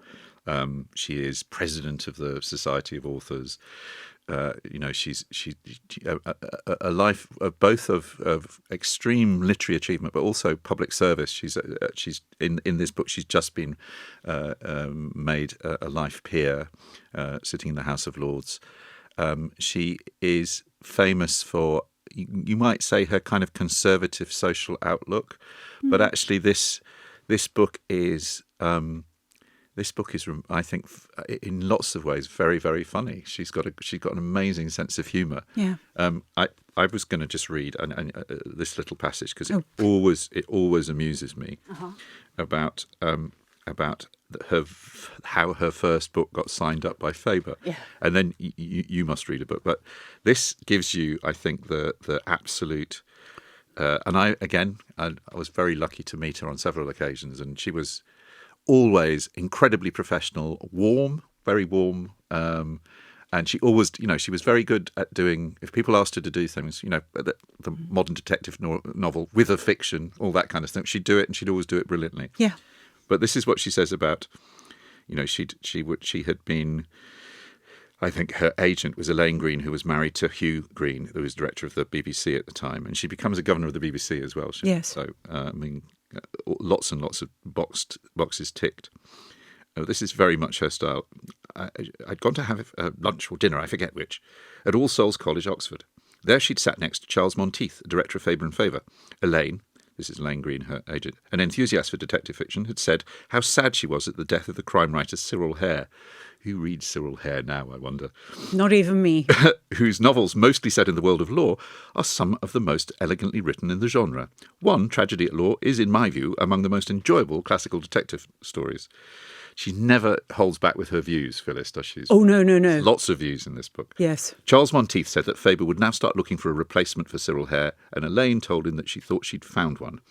She is president of the Society of Authors. she's a life of both of extreme literary achievement, but also public service. She's in this book. She's just been made a life peer, sitting in the House of Lords. She is famous for, you might say, her kind of conservative social outlook, but actually this book is. I think, in lots of ways, very, very funny. She's got an amazing sense of humour. Yeah. I was going to just read this little passage because it always amuses me about how her first book got signed up by Faber. Yeah. And then you must read a book, but this gives you, I think, the absolute. And I was very lucky to meet her on several occasions, and she was always incredibly professional, warm, very warm, and she always, she was very good at doing. If people asked her to do things, the modern detective novel with a fiction, all that kind of stuff, she'd do it, and she'd always do it brilliantly. Yeah. But this is what she says about, she had been. I think her agent was Elaine Green, who was married to Hugh Green, who was director of the BBC at the time, and she becomes a governor of the BBC as well. Yes. So lots and lots of boxes ticked. This is very much her style. I'd gone to have lunch or dinner, I forget which, at All Souls College, Oxford. There she'd sat next to Charles Monteith, director of Faber and Faber. Elaine, this is Elaine Green, her agent, an enthusiast for detective fiction, had said how sad she was at the death of the crime writer Cyril Hare. Who reads Cyril Hare now, I wonder? Not even me. Whose novels, mostly set in the world of law, are some of the most elegantly written in the genre. One, Tragedy at Law, is, in my view, among the most enjoyable classical detective stories. She never holds back with her views, Phyllis, does she? Oh, no. Lots of views in this book. Yes. Charles Monteith said that Faber would now start looking for a replacement for Cyril Hare, and Elaine told him that she thought she'd found one.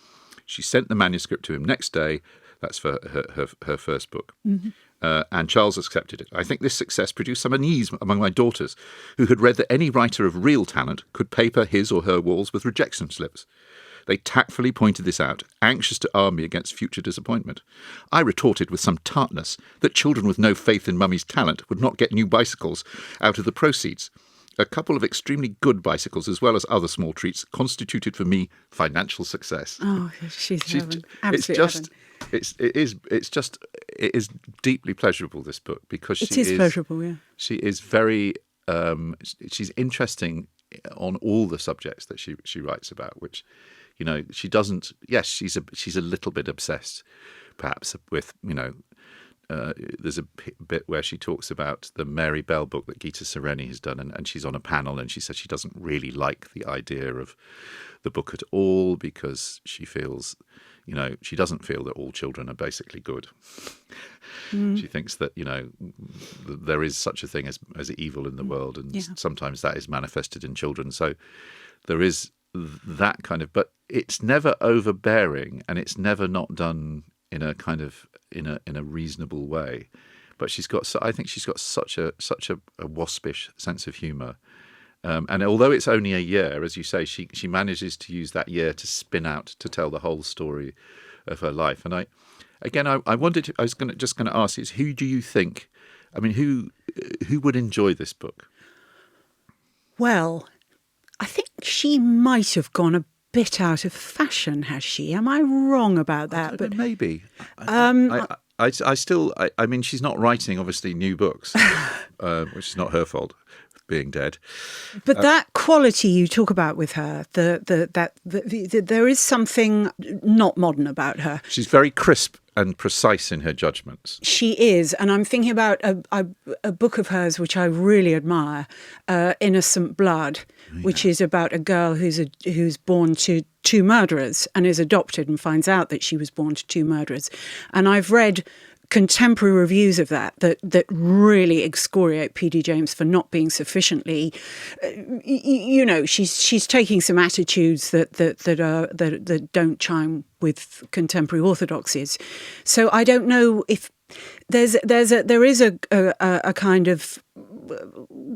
She sent the manuscript to him next day. That's for her first book. Mm-hmm. And Charles accepted it. I think this success produced some unease among my daughters, who had read that any writer of real talent could paper his or her walls with rejection slips. They tactfully pointed this out, anxious to arm me against future disappointment. I retorted with some tartness that children with no faith in mummy's talent would not get new bicycles out of the proceeds. A couple of extremely good bicycles, as well as other small treats, constituted for me financial success. Oh, she's heaven. Absolutely heaven. It is deeply pleasurable, this book, because it is pleasurable. Yeah, she is very she's interesting on all the subjects that she writes about, which she doesn't. Yes, she's a little bit obsessed, perhaps, with there's a bit where she talks about the Mary Bell book that Gita Sereni has done, and she's on a panel, and she says she doesn't really like the idea of the book at all because she feels. She doesn't feel that all children are basically good. She thinks that, there is such a thing as evil in the world, and sometimes that is manifested in children. So there is that kind of, but it's never overbearing, and it's never not done in a kind of in a reasonable way. But I think she's got such a waspish sense of humour. And although it's only a year, as you say, she manages to use that year to spin out, to tell the whole story of her life. And I wondered, I was going to ask you, who do you think, who would enjoy this book? Well, I think she might have gone a bit out of fashion, has she? Am I wrong about that? But maybe. She's not writing, obviously, new books, which is not her fault. Being dead, but that quality you talk about with her, there is something not modern about her. She's very crisp and precise in her judgments. She is, and I'm thinking about a book of hers which I really admire, Innocent Blood, which is about a girl who's born to two murderers and is adopted and finds out that she was born to two murderers, and I've read contemporary reviews of that really excoriate P.D. James for not being sufficiently, she's taking some attitudes that don't chime with contemporary orthodoxies. So I don't know if there is a kind of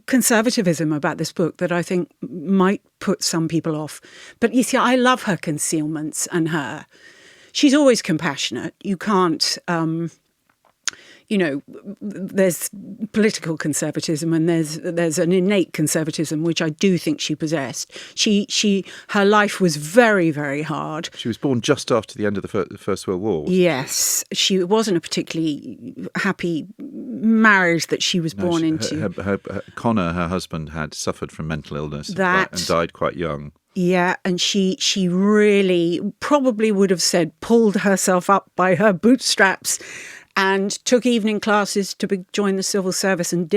conservatism about this book that I think might put some people off. But you see, I love her concealments and she's always compassionate. You can't. There's political conservatism, and there's an innate conservatism which I do think she possessed. Her life was very, very hard. She was born just after the end of the First World War. Yes, she wasn't a particularly happy marriage that she was born into. Connor, her husband, had suffered from mental illness and died quite young. Yeah, and she really probably would have said pulled herself up by her bootstraps and took evening classes to join the civil service, and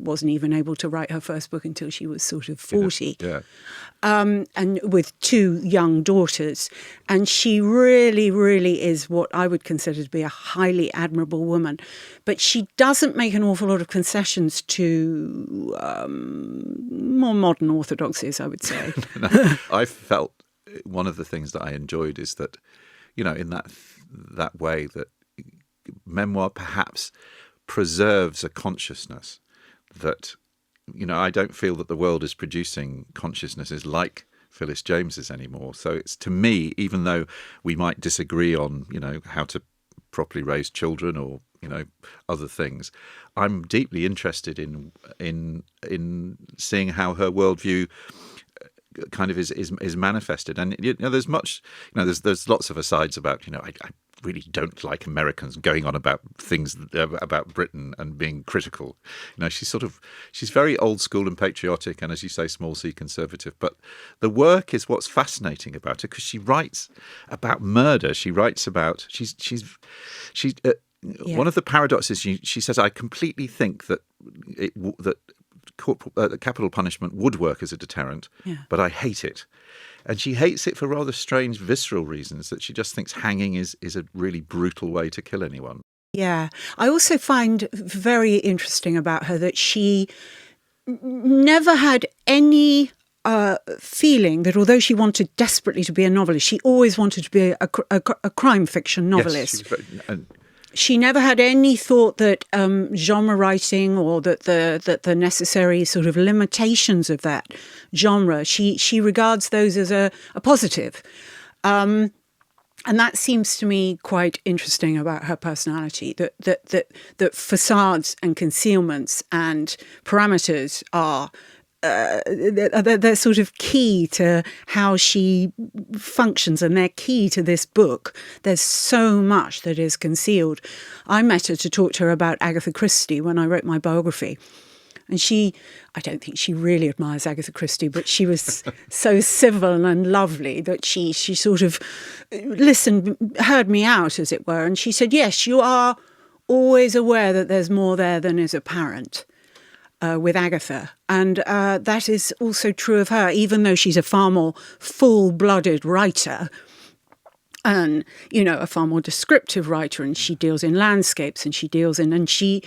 wasn't even able to write her first book until she was sort of 40. Yeah. And with 2 young daughters. And she really, really is what I would consider to be a highly admirable woman. But she doesn't make an awful lot of concessions to more modern orthodoxies, I would say. No, I felt one of the things that I enjoyed is that, in that way that memoir perhaps preserves a consciousness that, I don't feel that the world is producing consciousnesses like Phyllis James's anymore. So it's, to me, even though we might disagree on, how to properly raise children or, other things, I'm deeply interested in seeing how her worldview kind of is manifested. And there's much, there's lots of asides about, I really don't like Americans going on about things about Britain and being critical. She's very old school and patriotic, and, as you say, small c conservative. But the work is what's fascinating about her, because she writes about murder. She writes about one of the paradoxes. She says, I completely think that capital punishment would work as a deterrent, but I hate it. And she hates it for rather strange, visceral reasons, that she just thinks hanging is a really brutal way to kill anyone. Yeah. I also find very interesting about her that she never had any feeling that, although she wanted desperately to be a novelist, she always wanted to be a crime fiction novelist. Yes, she never had any thought that genre writing, or that the necessary sort of limitations of that genre, she regards those as a positive. And that seems to me quite interesting about her personality, that facades and concealments and parameters are they're sort of key to how she functions, and they're key to this book. There's so much that is concealed. I met her to talk to her about Agatha Christie when I wrote my biography. And I don't think she really admires Agatha Christie, but she was so civil and lovely that she sort of heard me out, as it were. And she said, yes, you are always aware that there's more there than is apparent. With Agatha. And that is also true of her, even though she's a far more full-blooded writer and, a far more descriptive writer, and she deals in landscapes, and she's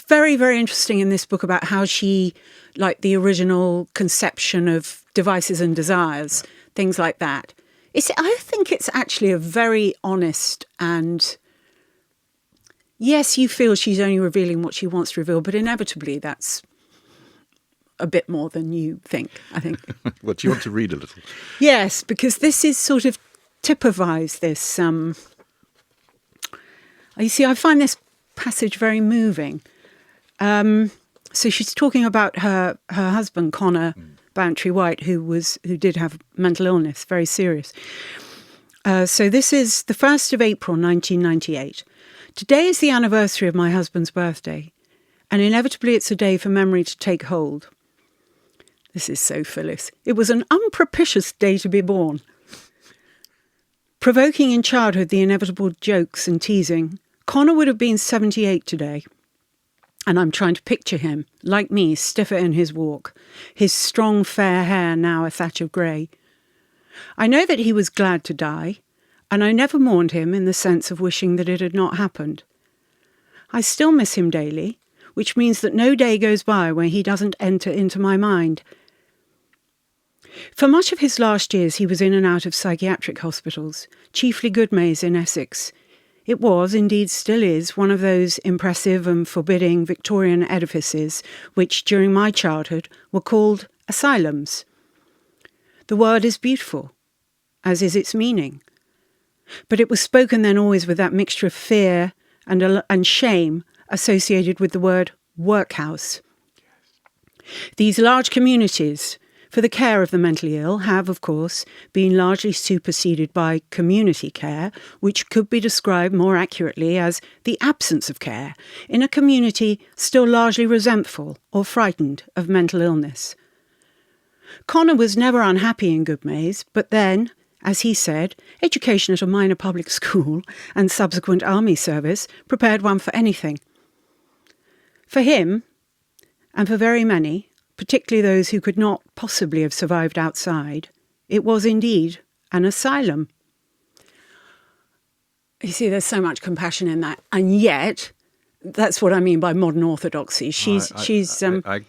very, very interesting in this book about how she, like the original conception of devices and desires, things like that. I think it's actually a very honest and... Yes, you feel she's only revealing what she wants to reveal, but inevitably that's a bit more than you think, I think. Well, do you want to read a little? Yes, because this is sort of typifies this. You see, I find this passage very moving. So she's talking about her husband, Connor Bantry White, who did have mental illness, very serious. So this is the 1st of April, 1998. Today is the anniversary of my husband's birthday, and inevitably it's a day for memory to take hold. This is so Phyllis. It was an unpropitious day to be born. Provoking in childhood the inevitable jokes and teasing, Connor would have been 78 today. And I'm trying to picture him, like me, stiffer in his walk, his strong fair hair now a thatch of grey. I know that he was glad to die, and I never mourned him in the sense of wishing that it had not happened. I still miss him daily, which means that no day goes by when he doesn't enter into my mind. For much of his last years he was in and out of psychiatric hospitals, chiefly Goodmayes in Essex. It was, indeed still is, one of those impressive and forbidding Victorian edifices which, during my childhood, were called asylums. The word is beautiful, as is its meaning. But it was spoken then always with that mixture of fear and shame associated with the word workhouse. These large communities for the care of the mentally ill have, of course, been largely superseded by community care, which could be described more accurately as the absence of care in a community still largely resentful or frightened of mental illness. Connor was never unhappy in Goodmayes, but then, as he said, education at a minor public school and subsequent army service prepared one for anything. For him, and for very many, particularly those who could not possibly have survived outside, it was indeed an asylum. You see, there's so much compassion in that, and yet, that's what I mean by modern orthodoxy. I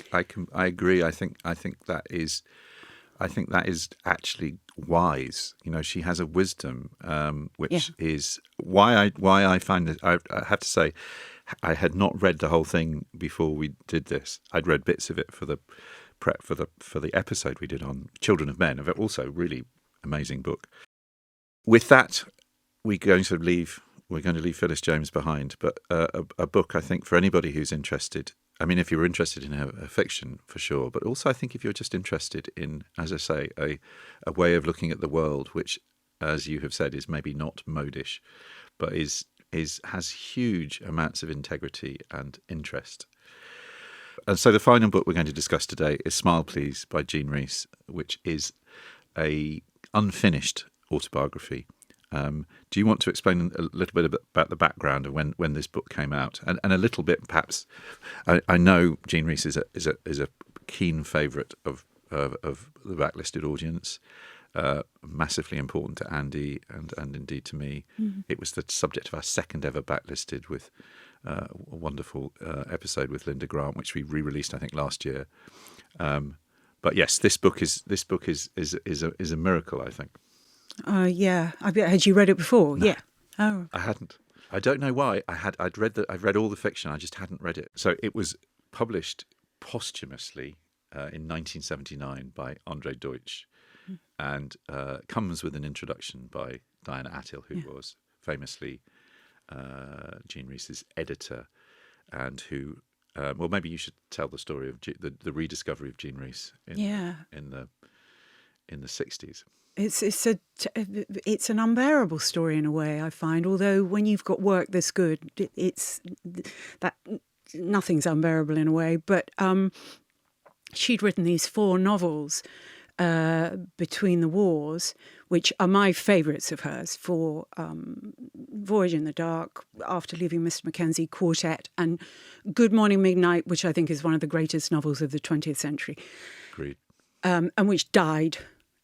agree. I think that is actually wise. You know, she has a wisdom, which is why I find it. I have to say, I had not read the whole thing before we did this. I'd read bits of it for the prep for the episode we did on Children of Men. Also, really amazing book. With that, we're going to leave Phyllis Jones behind. But a book, I think, for anybody who's interested. I mean, if you're interested in her fiction, for sure, but also I think if you're just interested in, as I say, a way of looking at the world, which, as you have said, is maybe not modish, but has huge amounts of integrity and interest. And so the final book we're going to discuss today is Smile Please by Jean Rhys, which is a unfinished autobiography. Do you want to explain a little bit about the background of when this book came out, and a little bit perhaps? I know Jean Rhys is a keen favourite of the Backlisted audience, massively important to Andy and indeed to me. Mm-hmm. It was the subject of our second ever Backlisted with a wonderful episode with Linda Grant, which we re-released I think last year. But yes, this book is a miracle, I think. Yeah. Had you read it before? No, yeah. Oh, I hadn't. I don't know why. I'd read all the fiction. I just hadn't read it. So it was published posthumously in 1979 by André Deutsch, and comes with an introduction by Diana Attil, who was famously Jean Rhys's editor, and who. Well, maybe you should tell the story of the rediscovery of Jean Rhys in the 60s. It's an unbearable story in a way, I find. Although when you've got work this good, it's that nothing's unbearable in a way. But she'd written these 4 novels between the wars, which are my favourites of hers: for Voyage in the Dark, After Leaving Mr. Mackenzie, Quartet, and Good Morning Midnight, which I think is one of the greatest novels of the 20th century. Agreed. And which died.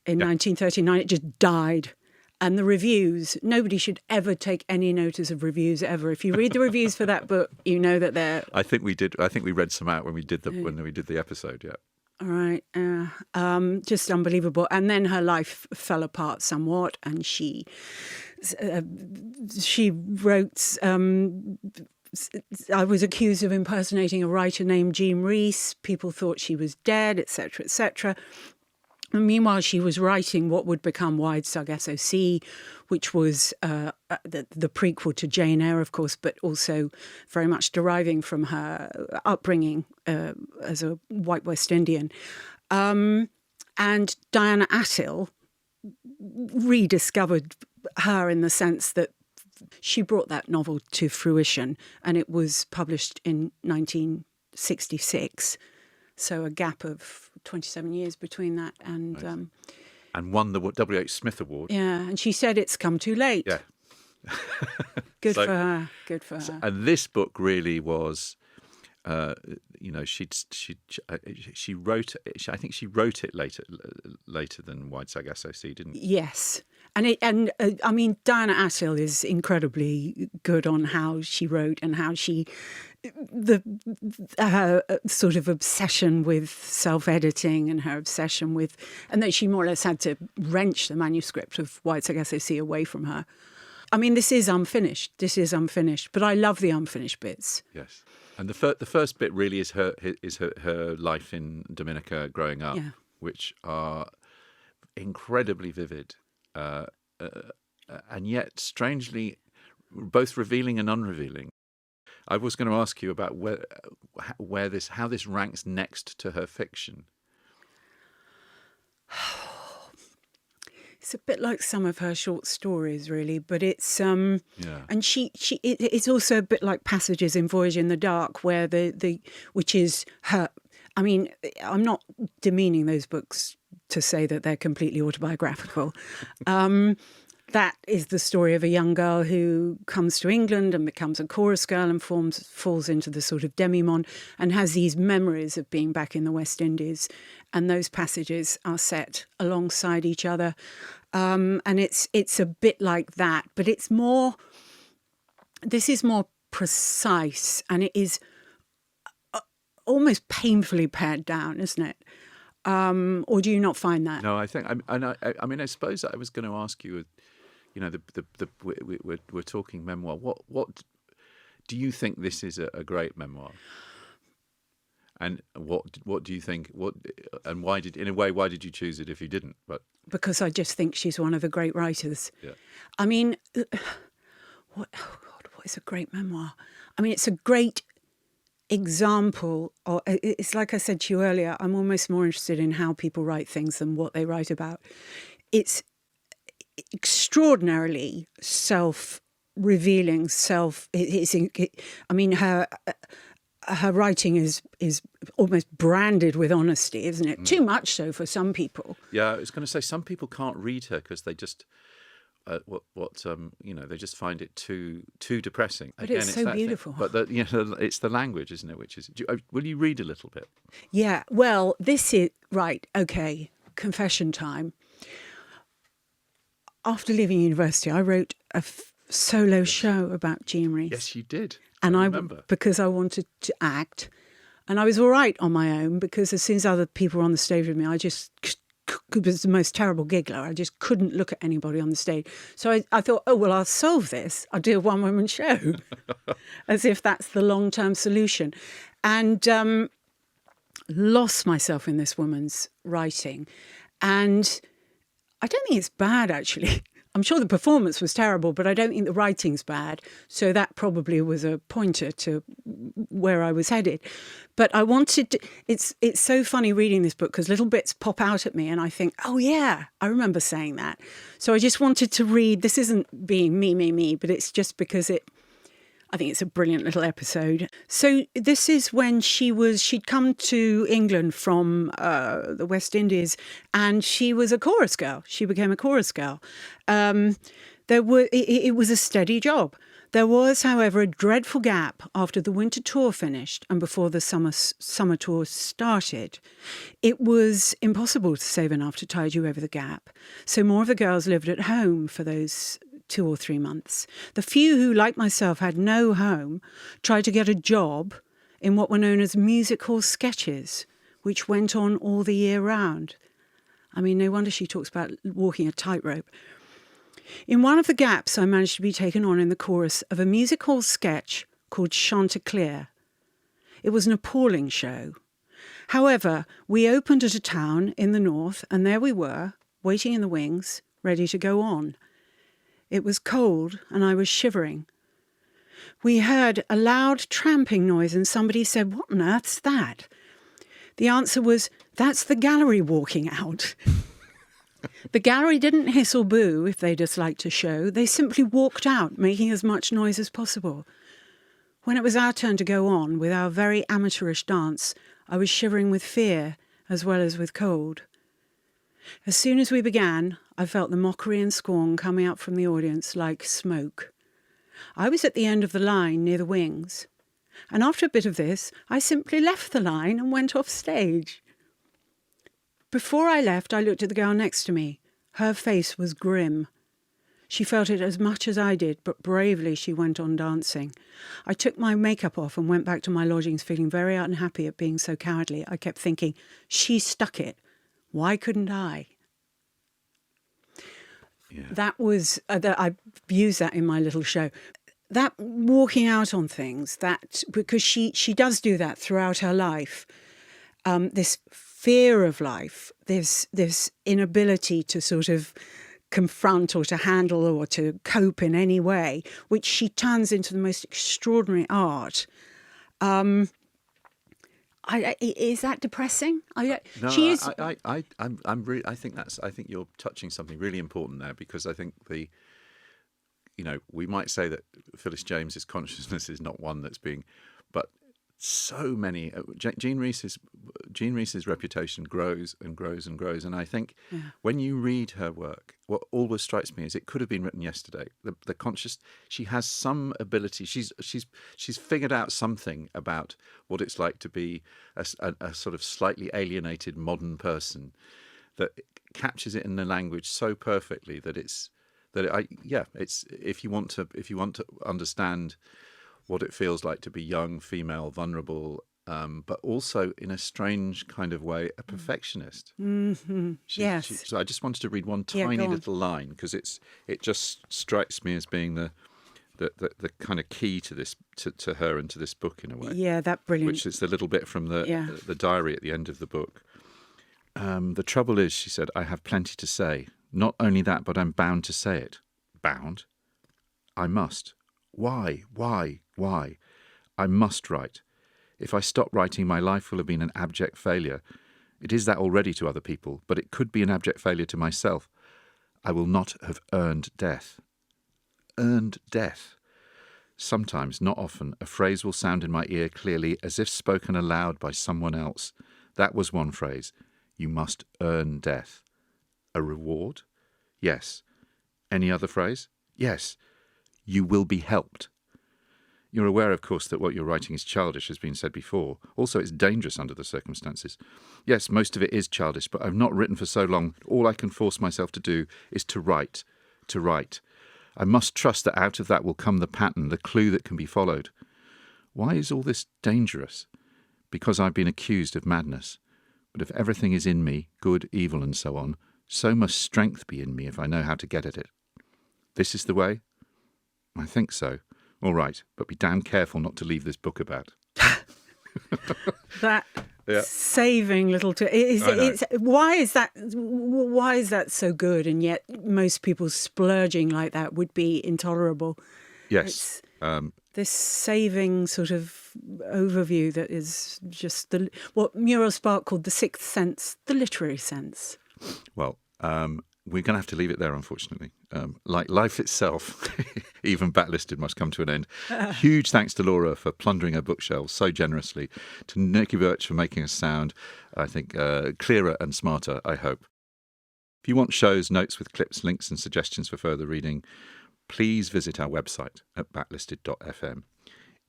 In 1939, it just died. And the reviews, nobody should ever take any notice of reviews ever. If you read the reviews for that book, you know that they're... I think we did. I think we read some out when we did the episode, yeah. All right. Just unbelievable. And then her life fell apart somewhat, and she wrote... I was accused of impersonating a writer named Jean Rhys. People thought she was dead, etc., etc. And meanwhile, she was writing what would become Wide Sug SOC, which was the prequel to Jane Eyre, of course, but also very much deriving from her upbringing as a white West Indian. And Diana Attil rediscovered her in the sense that she brought that novel to fruition, and it was published in 1966. So a gap of 27 years between that and... Nice. And won the W.H. Smith Award. Yeah, and she said it's come too late. Yeah. Good for her. Good for her. And this book really was, she wrote. I think she wrote it later than Wide Sag SOC, didn't she? Yes. I mean, Diana Attil is incredibly good on how she wrote and how her sort of obsession with self-editing and her obsession with, and that she more or less had to wrench the manuscript of Wide Sag SOC away from her. I mean, this is unfinished, but I love the unfinished bits. Yes. And the first bit really is her life in Dominica growing up, which are incredibly vivid. And yet strangely both revealing and unrevealing. I was going to ask you about how this ranks next to her fiction. It's a bit like some of her short stories, really, but it's and it's also a bit like passages in Voyage in the Dark, where which is her. I mean, I'm not demeaning those books to say that they're completely autobiographical. That is the story of a young girl who comes to England and becomes a chorus girl and falls into the sort of demi-monde and has these memories of being back in the West Indies. And those passages are set alongside each other. And it's a bit like that, but this is more precise, and it is almost painfully pared down, isn't it? Or do you not find that? No, I think, I mean, I suppose I was going to ask you, we're talking memoir. What do you think this is a great memoir? And what do you think? And why did you choose it if you didn't? But because I just think she's one of the great writers. Yeah. I mean, what is a great memoir? I mean, it's a great example. Or it's like I said to you earlier. I'm almost more interested in how people write things than what they write about. It's extraordinarily self-revealing. I mean, her writing is almost branded with honesty, isn't it? Too much so for some people. Yeah, I was going to say some people can't read her because they just they just find it too depressing. But again, it's so beautiful. But it's the language, isn't it? Which is. Will you read a little bit? Yeah. Well, this is right. Okay. Confession time. After leaving university, I wrote a solo show about Jean Rhys. Yes, you did. And I remember. Because I wanted to act, and I was all right on my own, because as soon as other people were on the stage with me, I just was the most terrible giggler. I just couldn't look at anybody on the stage. So I thought, oh, well, I'll solve this. I'll do a one-woman show, as if that's the long-term solution. And lost myself in this woman's writing. And I don't think it's bad, actually. I'm sure the performance was terrible, but I don't think the writing's bad. So that probably was a pointer to where I was headed. But I wanted to, it's so funny reading this book because little bits pop out at me and I think, oh yeah, I remember saying that. So I just wanted to read, this isn't being me, but it's just because I think it's a brilliant little episode. So this is when she'd come to England from the West Indies, and she was a chorus girl. She became a chorus girl. It was a steady job. There was, however, a dreadful gap after the winter tour finished and before the summer tour started. It was impossible to save enough to tide you over the gap. So more of the girls lived at home for those 2 or 3 months. The few who, like myself, had no home tried to get a job in what were known as music hall sketches, which went on all the year round. I mean, no wonder she talks about walking a tightrope. In one of the gaps, I managed to be taken on in the chorus of a music hall sketch called Chanticleer. It was an appalling show. However, we opened at a town in the north, and there we were, waiting in the wings, ready to go on. It was cold, and I was shivering. We heard a loud tramping noise, and somebody said, "What on earth's that?" The answer was, "That's the gallery walking out." The gallery didn't hiss or boo if they disliked a show. They simply walked out, making as much noise as possible. When it was our turn to go on with our very amateurish dance, I was shivering with fear as well as with cold. As soon as we began, I felt the mockery and scorn coming up from the audience like smoke. I was at the end of the line near the wings, and after a bit of this, I simply left the line and went off stage. Before I left, I looked at the girl next to me. Her face was grim. She felt it as much as I did, but bravely she went on dancing. I took my makeup off and went back to my lodgings feeling very unhappy at being so cowardly. I kept thinking, she stuck it. Why couldn't I? Yeah. That was, I used that in my little show. That walking out on things, that because she does do that throughout her life. This fear of life, this inability to sort of confront or to handle or to cope in any way, which she turns into the most extraordinary art. Is that depressing? No, She is. I think you're touching something really important there, because I think we might say that Phyllis James's consciousness is not one that's being, but so many. Jean Rhys's reputation grows and grows and grows, and I think when you read her work, what always strikes me is it could have been written yesterday. The conscious, she has some ability. She's figured out something about what it's like to be a sort of slightly alienated modern person that captures it in the language so perfectly that it's if you want to understand what it feels like to be young, female, vulnerable, but also in a strange kind of way, a perfectionist. Mm-hmm. Yes. So I just wanted to read one tiny little line, because it just strikes me as being the kind of key to this, to her and to this book in a way. Yeah, that brilliant. Which is the little bit from the diary at the end of the book. The trouble is, she said, I have plenty to say. Not only that, but I'm bound to say it. Bound? I must. Why? I must write. If I stop writing, my life will have been an abject failure. It is that already to other people, but it could be an abject failure to myself. I will not have earned death. Earned death. Sometimes, not often, a phrase will sound in my ear clearly, as if spoken aloud by someone else. That was one phrase. You must earn death. A reward? Yes. Any other phrase? Yes. You will be helped. You're aware, of course, that what you're writing is childish, has been said before. Also, it's dangerous under the circumstances. Yes, most of it is childish, but I've not written for so long. All I can force myself to do is to write. To write. I must trust that out of that will come the pattern, the clue that can be followed. Why is all this dangerous? Because I've been accused of madness. But if everything is in me, good, evil, and so on, so must strength be in me if I know how to get at it. This is the way? I think so. All right, but be damn careful not to leave this book about. That saving little... Why is that so good, and yet most people splurging like that would be intolerable? Yes. This saving sort of overview that is just what Muriel Spark called the sixth sense, the literary sense. Well, we're going to have to leave it there, unfortunately. Like life itself, even Backlisted must come to an end. Huge thanks to Laura for plundering her bookshelves so generously, to Nicky Birch for making us sound, I think, clearer and smarter, I hope. If you want shows, notes with clips, links and suggestions for further reading, please visit our website at backlisted.fm.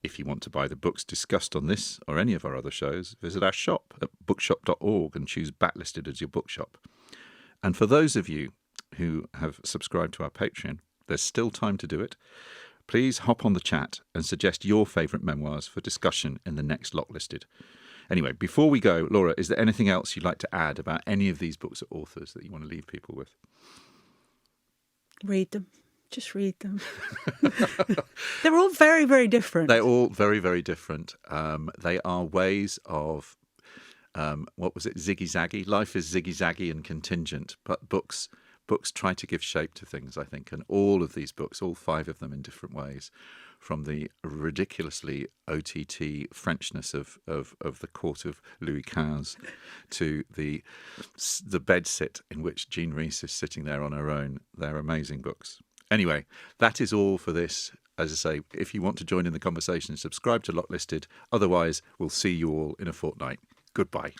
If you want to buy the books discussed on this or any of our other shows, visit our shop at bookshop.org and choose Backlisted as your bookshop. And for those of you who have subscribed to our Patreon, there's still time to do it. Please hop on the chat and suggest your favourite memoirs for discussion in the next lot listed. Anyway, before we go, Laura, is there anything else you'd like to add about any of these books or authors that you want to leave people with? Read them. Just read them. They're all very, very different. They're all very, very different. They are ways of... what was it? Ziggy-zaggy. Life is ziggy-zaggy and contingent, but books try to give shape to things, I think. And all of these books, all five of them in different ways, from the ridiculously OTT Frenchness of the court of Louis XV to the bedsit in which Jean Rhys is sitting there on her own. They're amazing books. Anyway, that is all for this. As I say, if you want to join in the conversation, subscribe to Lot Listed. Otherwise, we'll see you all in a fortnight. Goodbye.